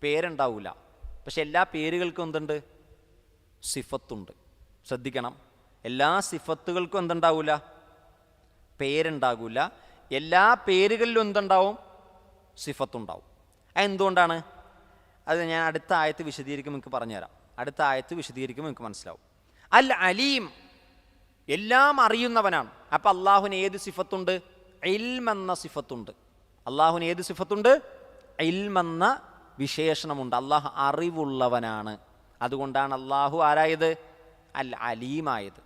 പേരുണ്ടാവില്ല, പക്ഷെ എല്ലാ പേരുകൾക്കും എന്തുണ്ട്? സിഫത്തുണ്ട്. ശ്രദ്ധിക്കണം, എല്ലാ സിഫത്തുകൾക്കും എന്തുണ്ടാവില്ല? പേരുണ്ടാകില്ല. എല്ലാ പേരുകളിലും എന്തുണ്ടാവും? സിഫത്തുണ്ടാവും. അതെന്തുകൊണ്ടാണ്? അത് ഞാൻ അടുത്ത ആയത്ത് വിശദീകരിക്കുമ്പോൾ നിങ്ങൾക്ക് പറഞ്ഞുതരാം. അടുത്ത ആയത്ത് വിശദീകരിക്കുമ്പോൾ നിങ്ങൾക്ക് മനസ്സിലാവും. അൽ അലീം, എല്ലാം അറിയുന്നവനാണ്. അപ്പം അള്ളാഹുവിന് ഏത് സിഫത്തുണ്ട്? ഇൽം എന്ന സിഫത്തുണ്ട്. അള്ളാഹുവിന് ഏത് സിഫത്തുണ്ട്? ഇൽമെന്ന വിശേഷണമുണ്ട്. അള്ളാഹു അറിവുള്ളവനാണ്. അതുകൊണ്ടാണ് അള്ളാഹു ആരായത്? അൽ അലീമായത്.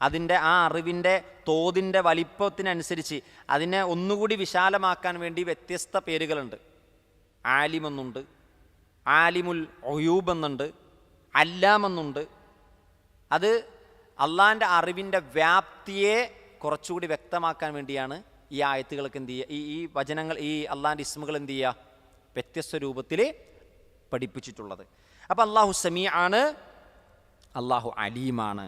അതിൻ്റെ ആ അറിവിൻ്റെ തോതിൻ്റെ വലിപ്പത്തിനനുസരിച്ച് അതിനെ ഒന്നുകൂടി വിശാലമാക്കാൻ വേണ്ടി വ്യത്യസ്ത പേരുകളുണ്ട്. ആലിമെന്നുണ്ട്, ആലിമുൽ ഒയൂബ് എന്നുണ്ട്, അല്ലാമെന്നുണ്ട്. അത് അള്ളാഹിൻ്റെ അറിവിൻ്റെ വ്യാപ്തിയെ കുറച്ചുകൂടി വ്യക്തമാക്കാൻ വേണ്ടിയാണ് ഈ ആയത്തുകൾക്ക് എന്ത് ചെയ്യുക, ഈ വചനങ്ങൾ, ഈ അള്ളാഹിൻ്റെ ഇസ്മുകൾ എന്ത് ചെയ്യുക, വ്യത്യസ്ത രൂപത്തിൽ പഠിപ്പിച്ചിട്ടുള്ളത്. അപ്പം അള്ളാഹു സമീ ആണ്, അള്ളാഹു അലീമാണ്.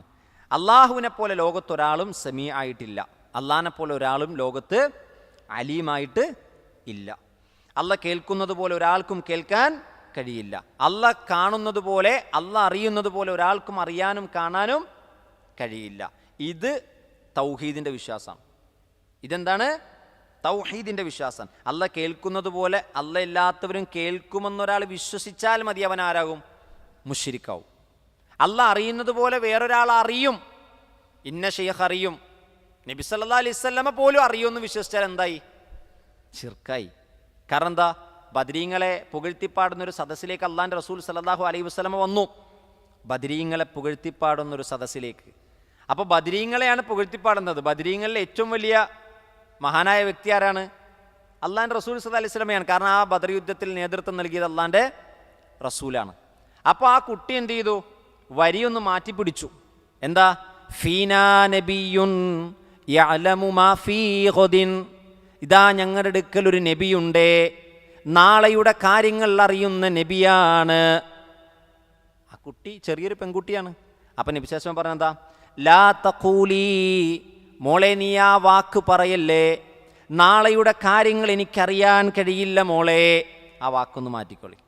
അള്ളാഹുവിനെ പോലെ ലോകത്തൊരാളും സമീ ആയിട്ടില്ല. അള്ളാഹിനെ പോലെ ഒരാളും ലോകത്ത് അലീമായിട്ട് ഇല്ല. അള്ളാഹ് കേൾക്കുന്നത് പോലെ ഒരാൾക്കും കേൾക്കാൻ കഴിയില്ല. അള്ളാഹ് കാണുന്നത് പോലെ, അള്ളാഹ് അറിയുന്നത് പോലെ ഒരാൾക്കും അറിയാനും കാണാനും കഴിയില്ല. ഇത് തൗഹീദിൻ്റെ വിശ്വാസമാണ്. ഇതെന്താണ്? തൗഹീദിൻ്റെ വിശ്വാസം. അള്ളാഹ് കേൾക്കുന്നത് പോലെ അള്ളാഹ് എല്ലാത്തവരും കേൾക്കുമെന്നൊരാൾ വിശ്വസിച്ചാൽ മതി, അവൻ ആരാകും? മുശ്രിക്കാവും. അള്ളാഹ് അറിയുന്നത് പോലെ വേറൊരാൾ അറിയും, ഇന്ന ഷെയ്ഖ് അറിയും, നബി സല്ലല്ലാഹു അലൈഹി വസല്ലമ പോലും അറിയുമെന്ന് വിശ്വസിച്ചാൽ എന്തായി? ശിർക്കായി. കാരണം എന്താ? ബദരീങ്ങളെ പുകഴ്ത്തിപ്പാടുന്നൊരു സദസ്സിലേക്ക് അള്ളാഹിൻ്റെ റസൂൽ സല്ലല്ലാഹു അലൈഹി വസല്ലമ വന്നു. ബദരീങ്ങളെ പുകഴ്ത്തിപ്പാടുന്നൊരു സദസ്സിലേക്ക്. അപ്പോൾ ബദരീങ്ങളെയാണ് പുകഴ്ത്തിപ്പാടുന്നത്. ബദരീങ്ങളിലെ ഏറ്റവും വലിയ മഹാനായ വ്യക്തി ആരാണ്? അള്ളാഹിൻ്റെ റസൂൽ സല്ലല്ലാഹു അലൈഹി വസല്ലമയാണ്. കാരണം ആ ബദർ യുദ്ധത്തിൽ നേതൃത്വം നൽകിയത് അള്ളാഹിൻ്റെ റസൂലാണ്. അപ്പോൾ ആ കുട്ടി എന്ത് ചെയ്തു? വരിയൊന്ന് മാറ്റിപ്പിടിച്ചു. എന്താ? ഫീനാ നബിയുൻ യഅലമു മാ ഫീ ഗദിൻ. ഇതാ ഞങ്ങളുടെ അടുക്കൽ ഒരു നബിയുണ്ടേ, നാളെയുടെ കാര്യങ്ങൾ അറിയുന്ന നബിയാണ്. ആ കുട്ടി ചെറിയൊരു പെൺകുട്ടിയാണ്. അപ്പം നബി സല്ലല്ലാഹു അലൈഹി വസല്ലം പറഞ്ഞെന്താ? ലാ തഖൂലി, മോളെ നീ ആ വാക്ക് പറയല്ലേ, നാളെയുടെ കാര്യങ്ങൾ എനിക്കറിയാൻ കഴിയില്ല മോളെ. ആ വാക്കൊന്ന് മാറ്റിക്കൊള്ളി.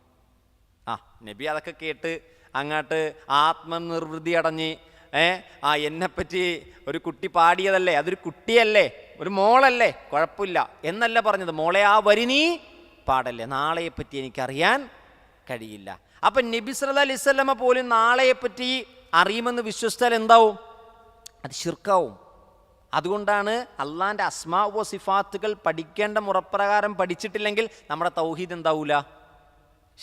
നബി അതൊക്കെ കേട്ട് അങ്ങോട്ട് ആത്മനിർവൃതി അടഞ്ഞ് എന്നെപ്പറ്റി ഒരു കുട്ടി പാടിയതല്ലേ, അതൊരു കുട്ടിയല്ലേ, ഒരു മോളല്ലേ, കുഴപ്പമില്ല എന്നല്ല പറഞ്ഞത്. മോളെ ആ വരി നീ പാടല്ലേ, നാളെയെപ്പറ്റി എനിക്കറിയാൻ കഴിയില്ല. അപ്പം നബി സല്ലല്ലാഹു അലൈഹി വസല്ലമ പോലും നാളെയെപ്പറ്റി അറിയുമെന്ന് വിശ്വസിച്ചാൽ എന്താവും? അത് ശിർക്കാവും. അതുകൊണ്ടാണ് അള്ളാഹിൻ്റെ അസ്മാ വ സിഫാത്തുകൾ പഠിക്കേണ്ട മുറപ്രകാരം പഠിച്ചിട്ടില്ലെങ്കിൽ നമ്മുടെ തൗഹീദ് എന്താവൂല?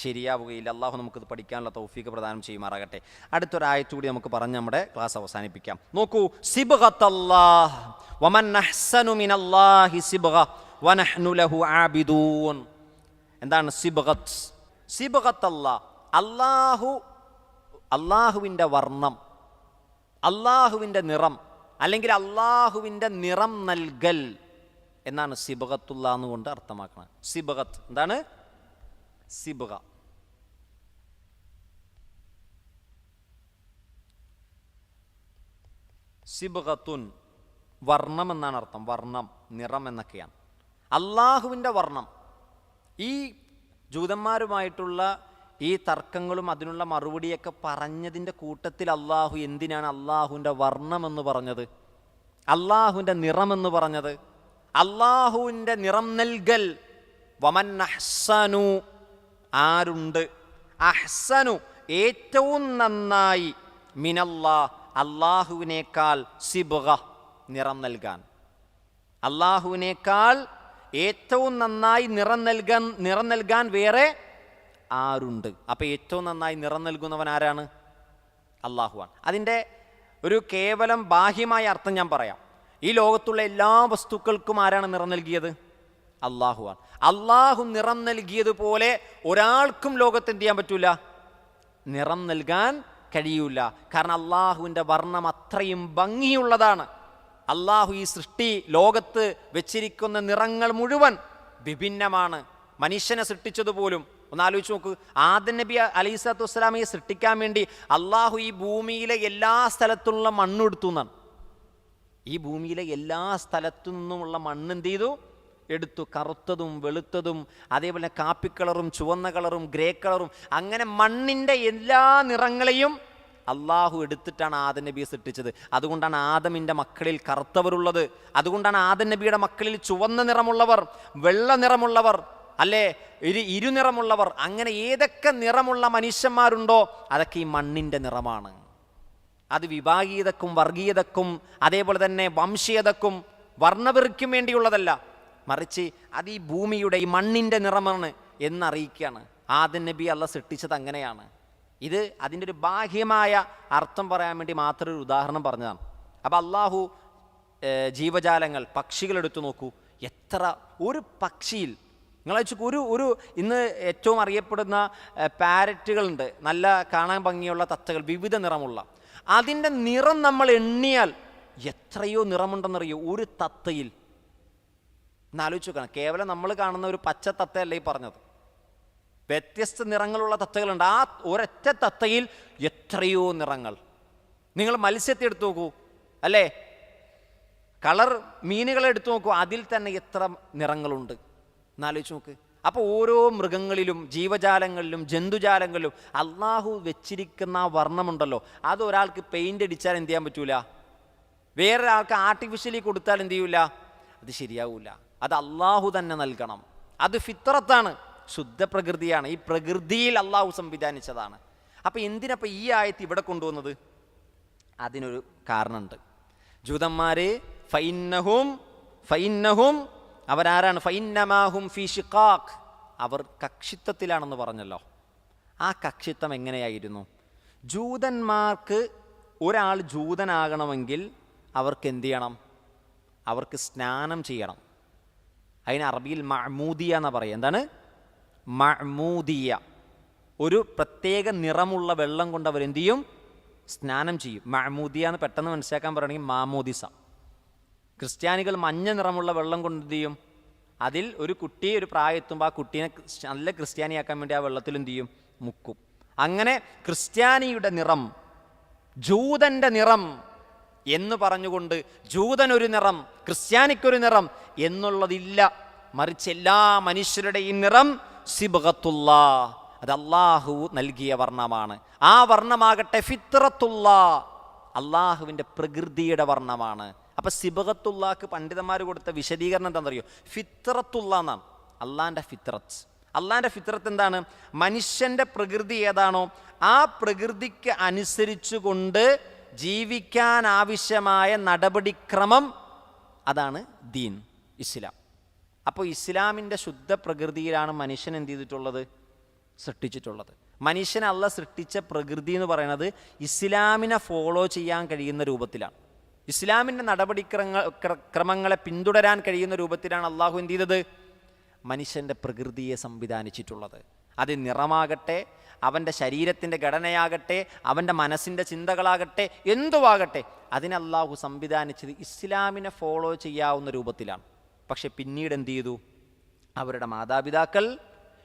ശരിയാവുകയില്ല. അള്ളാഹു നമുക്കിത് പഠിക്കാനുള്ള തൗഫീഖ് പ്രദാനം ചെയ്യുമാറാകട്ടെ. അടുത്തൊരായത്ത് കൂടി നമുക്ക് പറഞ്ഞ് നമ്മുടെ ക്ലാസ് അവസാനിപ്പിക്കാം. നോക്കൂ, സിബ്ഗത്തല്ലാഹ് വമൻ അഹ്സനു മിനല്ലാഹി സിബ്ഗ വനഹ്നു ലഹു ആബിദൂൻ. എന്താണ് സിബ്ഗത്ത്? സിബ്ഗത്തല്ലാഹ്, അള്ളാഹുവിൻ്റെ വർണ്ണം, അള്ളാഹുവിൻ്റെ നിറം, അല്ലെങ്കിൽ അള്ളാഹുവിൻ്റെ നിറം നൽകൽ എന്നാണ് സിബ്ഗത്തുള്ള എന്നുകൊണ്ട് അർത്ഥമാക്കുന്നത്. സിബ്ഗത്ത് എന്താണ്? സിബ്ഗ. സിബ്ഗത്തുൻ വർണ്ണം എന്നാണ് അർത്ഥം. വർണ്ണം, നിറം എന്നൊക്കെയാണ്. അള്ളാഹുവിൻ്റെ വർണ്ണം. ഈ ജൂതന്മാരുമായിട്ടുള്ള ഈ തർക്കങ്ങളും അതിനുള്ള മറുപടിയൊക്കെ പറഞ്ഞതിൻ്റെ കൂട്ടത്തിൽ അള്ളാഹു എന്തിനാണ് അള്ളാഹുവിൻ്റെ വർണ്ണം എന്ന് പറഞ്ഞത്, അള്ളാഹുവിൻ്റെ നിറമെന്ന് പറഞ്ഞത്? അള്ളാഹുവിൻ്റെ നിറം നൽകൽ. വമൻ അഹ്സനു, ആരുണ്ട്? അഹ്സനു, ഏറ്റവും നന്നായി, മിനല്ലാഹ്, അള്ളാഹുവിനേക്കാൾ, സിബ്ഗ, നിറം നൽകാൻ. അള്ളാഹുവിനേക്കാൾ ഏറ്റവും നന്നായി നിറം നൽകാൻ വേറെ ആരുണ്ട്? അപ്പം ഏറ്റവും നന്നായി നിറം നൽകുന്നവൻ ആരാണ്? അള്ളാഹുവാണ്. അതിൻ്റെ ഒരു കേവലം ബാഹ്യമായ അർത്ഥം ഞാൻ പറയാം. ഈ ലോകത്തുള്ള എല്ലാ വസ്തുക്കൾക്കും ആരാണ് നിറം നൽകിയത്? അള്ളാഹുവാണ്. അള്ളാഹു നിറം നൽകിയതുപോലെ ഒരാൾക്കും ലോകത്ത് എന്ത് ചെയ്യാൻ പറ്റൂല? നിറം നൽകാൻ കഴിയൂല. കാരണം അള്ളാഹുവിൻ്റെ വർണ്ണം അത്രയും ഭംഗിയുള്ളതാണ്. അള്ളാഹു ഈ സൃഷ്ടി ലോകത്ത് വെച്ചിരിക്കുന്ന നിറങ്ങൾ മുഴുവൻ വിഭിന്നമാണ്. മനുഷ്യനെ സൃഷ്ടിച്ചതുപോലും ഒന്നാലോചിച്ച് നോക്ക്. ആദം നബി അലൈഹിസ്സലാത്തു വസ്സലാമയെ സൃഷ്ടിക്കാൻ വേണ്ടി അള്ളാഹു ഈ ഭൂമിയിലെ എല്ലാ സ്ഥലത്തുള്ള മണ്ണെടുത്തു എന്നാണ്. ഈ ഭൂമിയിലെ എല്ലാ സ്ഥലത്തു നിന്നുമുള്ള മണ്ണ് എന്ത് ചെയ്തു? എടുത്തു. കറുത്തതും വെളുത്തതും അതേപോലെ കാപ്പിക്കളറും ചുവന്ന കളറും ഗ്രേ കളറും, അങ്ങനെ മണ്ണിൻ്റെ എല്ലാ നിറങ്ങളെയും അള്ളാഹു എടുത്തിട്ടാണ് ആദം നബിയെ സൃഷ്ടിച്ചത്. അതുകൊണ്ടാണ് ആദമിൻ്റെ മക്കളിൽ കറുത്തവരുള്ളത്. അതുകൊണ്ടാണ് ആദം നബിയുടെ മക്കളിൽ ചുവന്ന നിറമുള്ളവർ, വെള്ള നിറമുള്ളവർ, അല്ലേ, ഇരുനിറമുള്ളവർ. അങ്ങനെ ഏതൊക്കെ നിറമുള്ള മനുഷ്യന്മാരുണ്ടോ അതൊക്കെ ഈ മണ്ണിൻ്റെ നിറമാണ്. അത് വിഭാഗീയതക്കും വർഗീയതക്കും അതേപോലെ തന്നെ വംശീയതക്കും വർണ്ണവെറിക്കും വേണ്ടിയുള്ളതല്ല. മറിച്ച് അത് ഈ ഭൂമിയുടെ ഈ മണ്ണിൻ്റെ നിറമാണ് എന്നറിയിക്കുകയാണ്. ആദം നബി അള്ളാഹ് സൃഷ്ടിച്ചത് അങ്ങനെയാണ്. ഇത് അതിൻ്റെ ഒരു ബാഹ്യമായ അർത്ഥം പറയാൻ വേണ്ടി മാത്രം ഒരു ഉദാഹരണം പറഞ്ഞതാണ്. അപ്പോൾ അള്ളാഹു ജീവജാലങ്ങൾ, പക്ഷികളെടുത്തു നോക്കൂ. എത്ര ഒരു പക്ഷിയിൽ നിങ്ങൾ ഒരു ഇന്ന് ഏറ്റവും അറിയപ്പെടുന്ന പാരറ്റുകളുണ്ട്, നല്ല കാണാൻ ഭംഗിയുള്ള തത്തകൾ, വിവിധ നിറമുള്ള. അതിൻ്റെ നിറം നമ്മൾ എണ്ണിയാൽ എത്രയോ നിറമുണ്ടെന്നറിയോ ഒരു തത്തയിൽ. എന്നാലോചിച്ച് നോക്കണം, കേവലം നമ്മൾ കാണുന്ന ഒരു പച്ച തത്തയല്ല ഈ പറഞ്ഞത്. വ്യത്യസ്ത നിറങ്ങളുള്ള തത്തകളുണ്ട്. ആ ഒരൊറ്റ തത്തയിൽ എത്രയോ നിറങ്ങൾ. നിങ്ങൾ മത്സ്യത്തെ എടുത്തു നോക്കൂ, അല്ലേ? കളർ മീനുകളെ എടുത്തു നോക്കൂ, അതിൽ തന്നെ എത്ര നിറങ്ങളുണ്ട് എന്നാലോചിച്ച് നോക്ക്. അപ്പോൾ ഓരോ മൃഗങ്ങളിലും ജീവജാലങ്ങളിലും ജന്തുജാലങ്ങളിലും അള്ളാഹു വെച്ചിരിക്കുന്ന ആ വർണ്ണമുണ്ടല്ലോ, അത് ഒരാൾക്ക് പെയിൻ്റ് അടിച്ചാൽ എന്ത് ചെയ്യാൻ പറ്റൂല, വേറൊരാൾക്ക് ആർട്ടിഫിഷ്യലി കൊടുത്താൽ എന്ത് ചെയ്യൂല, അത് ശരിയാവൂല. അത് അള്ളാഹു തന്നെ നൽകണം. അത് ഫിത്രത്താണ്, ശുദ്ധ പ്രകൃതിയാണ്. ഈ പ്രകൃതിയിൽ അള്ളാഹു സംവിധാനിച്ചതാണ്. അപ്പം എന്തിനപ്പം ഈ ആയത്ത് ഇവിടെ കൊണ്ടുവന്നത്? അതിനൊരു കാരണമുണ്ട്. ജൂതന്മാർ ഫൈന്നഹും അവരാരാണ്? ഫൈന്നമാഹും ഫീ ഷിഖാഖ്, അവർ കക്ഷിത്വത്തിലാണെന്ന് പറഞ്ഞല്ലോ. ആ കക്ഷിത്വം എങ്ങനെയായിരുന്നു? ജൂതന്മാർക്ക് ഒരാൾ ജൂതനാകണമെങ്കിൽ അവർക്ക് എന്ത് ചെയ്യണം? അവർക്ക് സ്നാനം ചെയ്യണം. അതിന് അറബിയിൽ മഅ്മൂദിയ എന്നാ പറയുക. എന്താണ് മഅ്മൂദിയ? ഒരു പ്രത്യേക നിറമുള്ള വെള്ളം കൊണ്ട് അവരെന്ത് ചെയ്യും? സ്നാനം ചെയ്യും. മഅ്മൂദിയ എന്ന് പെട്ടെന്ന് മനസ്സിലാക്കാൻ പറയുകയാണെങ്കിൽ മാമോദിസ. ക്രിസ്ത്യാനികൾ മഞ്ഞ നിറമുള്ള വെള്ളം കൊണ്ട് എന്ത് ചെയ്യും? അതിൽ ഒരു കുട്ടി ഒരു പ്രായം എത്തുമ്പോൾ ആ കുട്ടീനെ നല്ല ക്രിസ്ത്യാനിയാക്കാൻ വേണ്ടി ആ വെള്ളത്തിൽ എന്ത് ചെയ്യും? മുക്കും. അങ്ങനെ ക്രിസ്ത്യാനിയുടെ നിറം, ജൂതൻ്റെ നിറം എന്ന് പറഞ്ഞുകൊണ്ട് ജൂതനൊരു നിറം ക്രിസ്ത്യാനിക്കൊരു നിറം എന്നുള്ളതില്ല. മറിച്ച് എല്ലാ മനുഷ്യരുടെയും നിറം സിബ്ഗത്തുല്ലാ, അത് അള്ളാഹു നൽകിയ വർണ്ണമാണ്. ആ വർണ്ണമാകട്ടെ ഫിത്രത്തുല്ലാ, അള്ളാഹുവിൻ്റെ പ്രകൃതിയുടെ വർണ്ണമാണ്. അപ്പം സിബ്ഗത്തുല്ലാക്ക് പണ്ഡിതന്മാർ കൊടുത്ത വിശദീകരണം എന്താണെന്നറിയോ? ഫിത്രത്തുള്ള എന്നാണ്. അള്ളാഹിൻ്റെ ഫിത്രത്ത്. അള്ളാഹിൻ്റെ ഫിത്രത്ത് എന്താണ്? മനുഷ്യൻ്റെ പ്രകൃതി ഏതാണോ ആ പ്രകൃതിക്ക് അനുസരിച്ചു കൊണ്ട് ജീവിക്കാൻ ആവശ്യമായ നടപടിക്രമം, അതാണ് ദീൻ, ഇസ്ലാം. അപ്പോൾ ഇസ്ലാമിൻ്റെ ശുദ്ധ പ്രകൃതിയിലാണ് മനുഷ്യൻ എന്ത് ചെയ്തിട്ടുള്ളത്? സൃഷ്ടിച്ചിട്ടുള്ളത്. മനുഷ്യനെ അള്ളാഹ് സൃഷ്ടിച്ച പ്രകൃതി എന്ന് പറയുന്നത് ഇസ്ലാമിനെ ഫോളോ ചെയ്യാൻ കഴിയുന്ന രൂപത്തിലാണ്. ഇസ്ലാമിൻ്റെ നടപടിക്രമങ്ങളെ പിന്തുടരാൻ കഴിയുന്ന രൂപത്തിലാണ് അള്ളാഹു എന്ത് ചെയ്തത്? മനുഷ്യൻ്റെ പ്രകൃതിയെ സംവിധാനിച്ചിട്ടുള്ളത്. അത് നിറമാകട്ടെ, അവൻ്റെ ശരീരത്തിൻ്റെ ഘടനയാകട്ടെ, അവൻ്റെ മനസ്സിൻ്റെ ചിന്തകളാകട്ടെ, എന്തുവാകട്ടെ, അതിനെ അള്ളാഹു സംവിധാനിച്ചത് ഇസ്ലാമിനെ ഫോളോ ചെയ്യാവുന്ന രൂപത്തിലാണ്. പക്ഷെ പിന്നീട് എന്ത് ചെയ്തു? അവരുടെ മാതാപിതാക്കൾ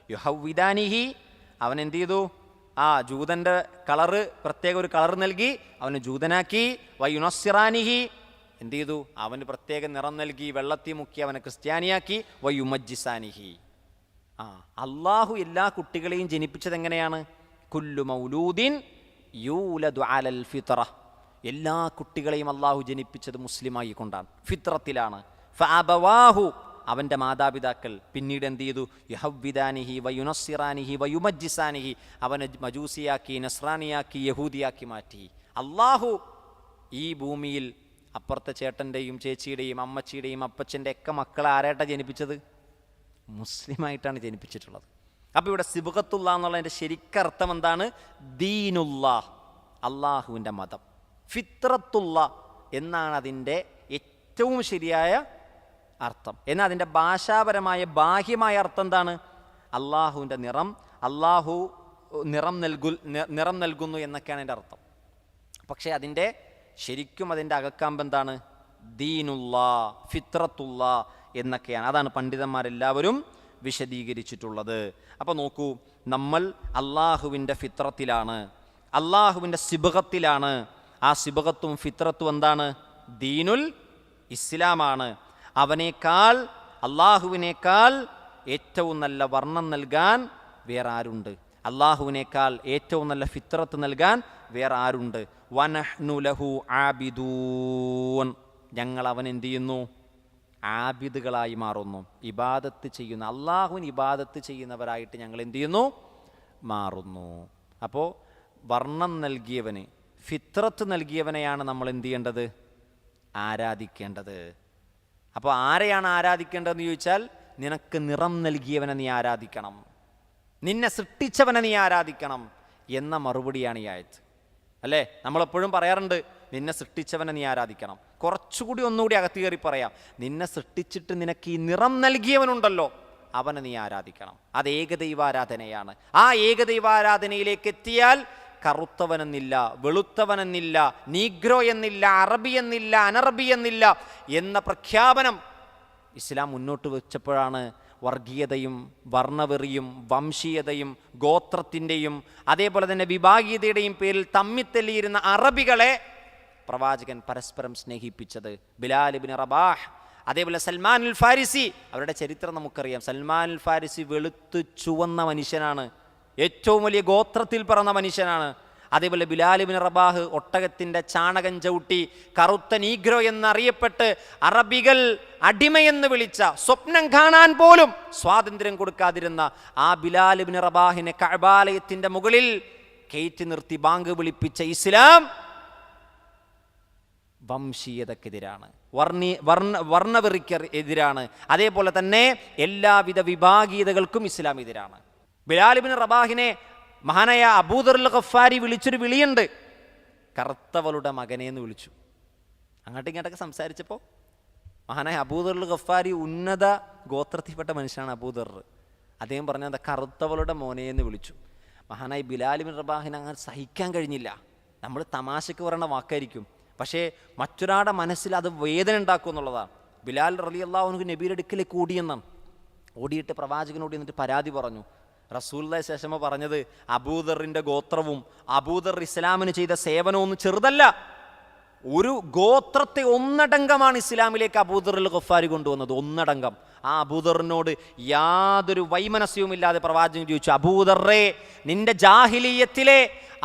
യുഹവ്വിദാനിഹി, അവൻ എന്ത് ചെയ്തു? ജൂതൻ്റെ കളറ്, പ്രത്യേക ഒരു കളർ നൽകി അവന് ജൂതനാക്കി. വയുനസ്സിറാനിഹി, എന്ത് ചെയ്തു? അവന് പ്രത്യേക നിറം നൽകി, വെള്ളത്തിൽ മുക്കി അവനെ ക്രിസ്ത്യാനിയാക്കി. വയുമജ്ജിസാനിഹി, അള്ളാഹു എല്ലാ കുട്ടികളെയും ജനിപ്പിച്ചത് എങ്ങനെയാണ്? കുല്ലു മൗലൂദിൻ യൂലദു അലൽ ഫിത്ര, എല്ലാ കുട്ടികളെയും അള്ളാഹു ജനിപ്പിച്ചത് മുസ്ലിമായി കൊണ്ടാണ്, ഫിത്രത്തിലാണ്. ഫഅബവാഹു, അവൻ്റെ മാതാപിതാക്കൾ പിന്നീട് എന്ത് ചെയ്തു? യഹവ്വിദാനിഹി വയുനസ്സിറാനിഹി വയുമജ്ജിസാനിഹി, അവനെ മജൂസിയാക്കി, നസ്രാനിയാക്കി, യഹൂദിയാക്കി മാറ്റി. അള്ളാഹു ഈ ഭൂമിയിൽ അപ്പുറത്തെ ചേട്ടൻ്റെയും ചേച്ചിയുടെയും അമ്മച്ചിയുടെയും അപ്പച്ചൻ്റെ ഒക്കെ മക്കളെ ആരായിട്ടാണ് ജനിപ്പിച്ചത്? മുസ്ലിമായിട്ടാണ് ജനിപ്പിച്ചിട്ടുള്ളത്. അപ്പോൾ ഇവിടെ സിബ്ഗത്തുള്ള എന്നുള്ളതിൻ്റെ ശരിക്കർത്ഥം എന്താണ്? ദീനുള്ള, അള്ളാഹുവിൻ്റെ മതം. ഫിത്രത്തുള്ള എന്നാണ് അതിൻ്റെ ഏറ്റവും ശരിയായ അർത്ഥം. എന്നാൽ അതിൻ്റെ ഭാഷാപരമായ ബാഹ്യമായ അർത്ഥം എന്താണ്? അള്ളാഹുവിൻ്റെ നിറം, അള്ളാഹു നിറം നൽകുന്നു എന്നൊക്കെയാണ് എൻ്റെ അർത്ഥം. പക്ഷേ അതിൻ്റെ ശരിക്കും അതിൻ്റെ അകക്കാമ്പ് എന്താണ്? ദീനുള്ള, ഫിത്രത്തുള്ള എന്നൊക്കെയാണ്. അതാണ് പണ്ഡിതന്മാരെല്ലാവരും വിശദീകരിച്ചിട്ടുള്ളത്. അപ്പോൾ നോക്കൂ, നമ്മൾ അള്ളാഹുവിൻ്റെ ഫിത്രത്തിലാണ്, അള്ളാഹുവിൻ്റെ സിബ്ഗത്തിലാണ്. ആ സിബ്ഗത്തും ഫിത്രത്തും എന്താണ്? ദീനുൽ ഇസ്ലാമാണ്. അവനേക്കാൾ, അള്ളാഹുവിനേക്കാൾ ഏറ്റവും നല്ല വർണ്ണം നൽകാൻ വേറെ ആരുണ്ട്? അള്ളാഹുവിനേക്കാൾ ഏറ്റവും നല്ല ഫിത്രത്ത് നൽകാൻ വേറെ ആരുണ്ട്? വനഹ്നു ലഹു ആബിദൂൻ, ഞങ്ങൾ അവൻ എന്ത് ചെയ്യുന്നു? ആബിദുകളായി മാറുന്നു, ഇബാദത്ത് ചെയ്യുന്നു. അള്ളാഹുവിന് ഇബാദത്ത് ചെയ്യുന്നവരായിട്ട് ഞങ്ങൾ എന്ത് ചെയ്യുന്നു? മാറുന്നു. അപ്പോൾ വർണ്ണം നൽകിയവന്, ഫിത്രത്ത് നൽകിയവനെയാണ് നമ്മൾ എന്ത് ചെയ്യേണ്ടത്? ആരാധിക്കേണ്ടത്. അപ്പോൾ ആരെയാണ് ആരാധിക്കേണ്ടതെന്ന് ചോദിച്ചാൽ, നിനക്ക് നിറം നൽകിയവനെ നീ ആരാധിക്കണം, നിന്നെ സൃഷ്ടിച്ചവനെ നീ ആരാധിക്കണം എന്ന മറുപടിയാണ് ഈ ആയത്ത്. അല്ലേ? നമ്മളെപ്പോഴും പറയാറുണ്ട് നിന്നെ സൃഷ്ടിച്ചവനെ നീ ആരാധിക്കണം. കുറച്ചുകൂടി ഒന്നുകൂടി അകത്ത് കയറി പറയാം, നിന്നെ സൃഷ്ടിച്ചിട്ട് നിനക്ക് ഈ നിറം നൽകിയവനുണ്ടല്ലോ അവനെ നീ ആരാധിക്കണം. അത് ഏകദൈവാരാധനയാണ്. ആ ഏകദൈവാരാധനയിലേക്ക് എത്തിയാൽ കറുത്തവനെന്നില്ല, വെളുത്തവനെന്നില്ല, നീഗ്രോ എന്നില്ല, അറബി എന്നില്ല, അനറബി എന്നില്ല എന്ന പ്രഖ്യാപനം ഇസ്ലാം മുന്നോട്ട് വെച്ചപ്പോഴാണ് വർഗീയതയും വർണ്ണവെറിയും വംശീയതയും ഗോത്രത്തിൻ്റെയും അതേപോലെ തന്നെ വിഭാഗീയതയുടെയും പേരിൽ തമ്മിത്തെല്ലിയിരുന്ന അറബികളെ പ്രവാചകൻ പരസ്പരം സ്നേഹിപ്പിച്ചത്. ബിലാൽ ഇബ്നു റബാഹ്, അതേപോലെ സൽമാനുൽ ഫാരിസി, അവരുടെ ചരിത്രം നമുക്കറിയാം. സൽമാനുൽ ഫാരിസി വെളുത്ത് ചുവന്ന മനുഷ്യനാണ്, ഏറ്റവും വലിയ ഗോത്രത്തിൽ പിറന്ന മനുഷ്യനാണ്. അതേപോലെ ബിലാൽ ഇബ്നു റബാഹ് ഒട്ടകത്തിൻ്റെ ചാണകം ചവിട്ടി കറുത്ത നീഗ്രോ എന്നറിയപ്പെട്ട് അറബികൾ അടിമയെന്ന് വിളിച്ച, സ്വപ്നം കാണാൻ പോലും സ്വാതന്ത്ര്യം കൊടുക്കാതിരുന്ന ആ ബിലാൽ ഇബ്നു റബാഹിനെ കഅബാലയത്തിൻ്റെ മുകളിൽ കയറ്റി നിർത്തി ബാങ്ക് വിളിപ്പിച്ച ഇസ്ലാം വംശീയതക്കെതിരാണ്, വർണ്ണവെറിക്ക് എതിരാണ്. അതേപോലെ തന്നെ എല്ലാവിധ വിഭാഗീയതകൾക്കും ഇസ്ലാം എതിരാണ്. ബിലാൽ ഇബ്നു റബാഹിനെ മഹാനായ അബൂദറുൽ ഗഫാരി വിളിച്ചൊരു വിളിയുണ്ട്, കറുത്തവളുടെ മകനെ എന്ന് വിളിച്ചു. അങ്ങോട്ടും ഇങ്ങോട്ടൊക്കെ സംസാരിച്ചപ്പോൾ മഹാനായ അബൂദറുൽ ഗഫാരി ഉന്നത ഗോത്രത്തിൽപ്പെട്ട മനുഷ്യനാണ് അബൂദർ. അദ്ദേഹം പറഞ്ഞത് കറുത്തവളുടെ മോനെ എന്ന് വിളിച്ചു. മഹാനായ ബിലാൽ ഇബ്നു റബാഹിന് അങ്ങനെ സഹിക്കാൻ കഴിഞ്ഞില്ല. നമ്മൾ തമാശക്ക് പറയുന്ന വാക്കായിരിക്കും, പക്ഷേ മറ്റൊരാളുടെ മനസ്സിൽ അത് വേദന ഉണ്ടാക്കും എന്നുള്ളതാണ്. ബിലാൽ റളിയല്ലാഹു അൻഹു നബിയുടെ അടുക്കലേക്ക് ഓടിയെന്നാണ്. ഓടിയിട്ട് പ്രവാചകനോട് എന്നിട്ട് പരാതി പറഞ്ഞു. റസൂലുള്ളാഹി ശേഷമ പറഞ്ഞത് അബൂദറിൻ്റെ ഗോത്രവും അബൂദർ ഇസ്ലാമിന് ചെയ്ത സേവനവും ഒന്നും ചെറുതല്ല. ഒരു ഗോത്രത്തെ ഒന്നടങ്കമാണ് ഇസ്ലാമിലേക്ക് അബൂദറുൽ ഗഫാരി കൊണ്ടുവന്നത്, ഒന്നടങ്കം. ആ അബൂദറിനോട് യാതൊരു വൈമനസ്യവുമില്ലാതെ പ്രവാചകൻ ചോദിച്ചു, അബൂദറേ, നിന്റെ ജാഹിലിയത്തിലെ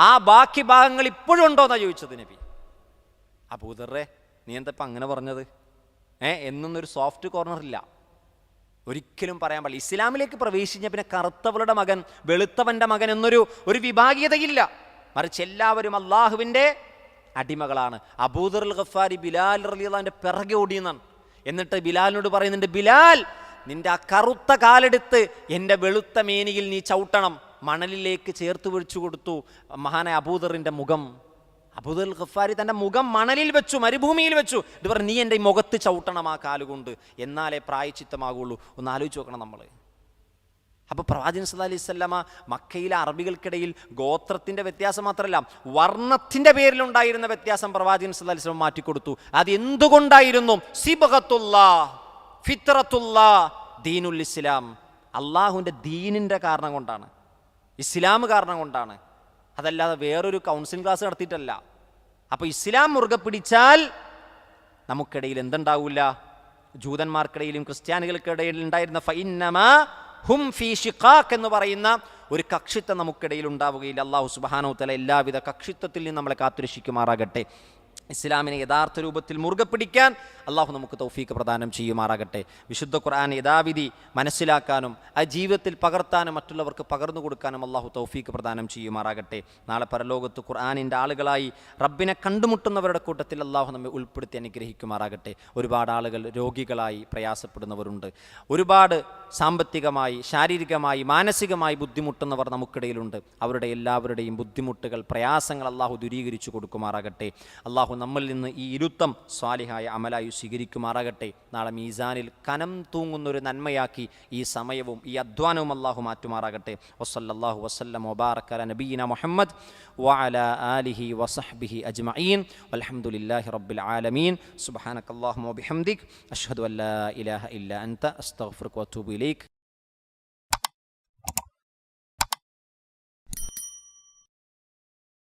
ആ ബാക്കി ഭാഗങ്ങൾ ഇപ്പോഴും ഉണ്ടോ എന്നാണ് ചോദിച്ചത് നബി. അബൂദറേ, നീ എന്താ ഇപ്പം അങ്ങനെ പറഞ്ഞത്? എന്നൊന്നൊരു സോഫ്റ്റ് കോർണർ ഇല്ല, ഒരിക്കലും പറയാൻ പാടില്ല. ഇസ്ലാമിലേക്ക് പ്രവേശിച്ച പിന്നെ കറുത്തവളുടെ മകൻ, വെളുത്തവൻ്റെ മകൻ എന്നൊരു വിഭാഗീയതയില്ല, മറിച്ച് എല്ലാവരും അള്ളാഹുവിൻ്റെ അടിമകളാണ്. അബൂദറുൽ ഗഫാരി ബിലാൽ റളിയല്ലാഹുവിന്റെ പിറകെ ഓടിയെന്നാണ്. എന്നിട്ട് ബിലാലിനോട് പറയുന്നുണ്ട്, ബിലാൽ, നിന്റെ ആ കറുത്ത കാലെടുത്ത് എൻ്റെ വെളുത്ത മേനിയിൽ നീ ചവിട്ടണം. മണലിലേക്ക് ചേർത്ത് വെച്ചു കൊടുത്തു മഹാനായ അബൂദറിൻ്റെ മുഖം. അബൂദറുൽ ഗഫാരി തൻ്റെ മുഖം മണലിൽ വെച്ചു, മരുഭൂമിയിൽ വെച്ചു. ഇത് പറഞ്ഞു, നീ എൻ്റെ ഈ മുഖത്ത് ചവിട്ടണം ആ കാലുകൊണ്ട്, എന്നാലേ പ്രായച്ചിത്തമാകുള്ളൂ. ഒന്ന് ആലോചിച്ച് നോക്കണം നമ്മൾ. അപ്പോൾ പ്രവാചകൻ സല്ലല്ലാഹു അലൈഹി വസല്ലമ മക്കയിലെ അറബികൾക്കിടയിൽ ഗോത്രത്തിൻ്റെ വ്യത്യാസം മാത്രമല്ല, വർണ്ണത്തിൻ്റെ പേരിലുണ്ടായിരുന്ന വ്യത്യാസം പ്രവാചകൻ സല്ലല്ലാഹു അലൈഹി വസല്ലമ മാറ്റിക്കൊടുത്തു. അത് എന്തുകൊണ്ടായിരുന്നു? സിബ്ഗത്തുല്ലാഹ്, ഫിത്രത്തുല്ലാഹ്, ദീനുൽ ഇസ്ലാം. അള്ളാഹുവിൻ്റെ ദീനിൻ്റെ കാരണം കൊണ്ടാണ്, ഇസ്ലാം കാരണം കൊണ്ടാണ്, അതല്ലാതെ വേറൊരു കൗൺസിലിംഗ് ക്ലാസ് നടത്തിയിട്ടല്ല. അപ്പോൾ ഇസ്ലാം മുറുകെ പിടിച്ചാൽ നമുക്കിടയിൽ എന്തുണ്ടാവില്ല? ജൂതന്മാർക്കിടയിലും ക്രിസ്ത്യാനികൾക്കിടയിൽ ഉണ്ടായിരുന്ന ഫഇന്നമാ ഹും ഫീ ഷിഖാഖ് എന്ന് പറയുന്ന ഒരു കക്ഷിത്വം നമുക്കിടയിൽ ഉണ്ടാവുകയില്ല. അല്ലാഹു സുബ്ഹാനഹു വ തആല എല്ലാവിധ കക്ഷിത്വത്തിൽ നിന്ന് നമ്മളെ കാത്തുരക്ഷിക്കുമാറാകട്ടെ. ഇസ്ലാമിനെ യഥാർത്ഥ രൂപത്തിൽ മുറുകെ പിടിക്കാൻ അള്ളാഹു നമുക്ക് തൗഫീക്ക് പ്രദാനം ചെയ്യുമാറാകട്ടെ. വിശുദ്ധ ഖുർആൻ യഥാവിധി മനസ്സിലാക്കാനും ആ ജീവിതത്തിൽ പകർത്താനും മറ്റുള്ളവർക്ക് പകർന്നു കൊടുക്കാനും അള്ളാഹു തൗഫീക്ക് പ്രദാനം ചെയ്യുമാറാകട്ടെ. നാളെ പരലോകത്ത് ഖുർആനിൻ്റെ ആളുകളായി റബ്ബിനെ കണ്ടുമുട്ടുന്നവരുടെ കൂട്ടത്തിൽ അള്ളാഹു നമ്മെ ഉൾപ്പെടുത്തി അനുഗ്രഹിക്കുമാറാകട്ടെ. ഒരുപാട് ആളുകൾ രോഗികളായി പ്രയാസപ്പെടുന്നവരുണ്ട്, ഒരുപാട് സാമ്പത്തികമായി, ശാരീരികമായി, മാനസികമായി ബുദ്ധിമുട്ടുന്നവർ നമുക്കിടയിലുണ്ട്. അവരുടെ എല്ലാവരുടെയും ബുദ്ധിമുട്ടുകൾ, പ്രയാസങ്ങൾ അള്ളാഹു ദൂരീകരിച്ചു കൊടുക്കുമാറാകട്ടെ. അള്ളാഹു നമ്മിൽ നിന്ന് ഈ ഇരുത്തം സ്വാലിഹായ അമലായി സ്വീകരിക്കുമാറാകട്ടെ. നാളെ മീസാനിൽ കനം തൂങ്ങുന്നൊരു നന്മയാക്കി ഈ സമയവും ഈ അധ്വാനവും അള്ളാഹു മാറ്റുമാറാകട്ടെ. വസല്ലല്ലാഹു വസല്ലം വബാറക അലാ നബിയിന മുഹമ്മദ് വഅലാ ആലിഹി വസഹ്ബിഹി അജ്മഈൻ വൽഹംദുലില്ലാഹി റബ്ബിൽ ആലമീൻ. സുബ്ഹാനകല്ലാഹുമ്മ വബിഹംദിക അഷ്ഹദു അൻ ലാ ഇലാഹ ഇല്ലാ അൻത അസ്തഗ്ഫിറുക വഅതൂബു ഇലൈക്.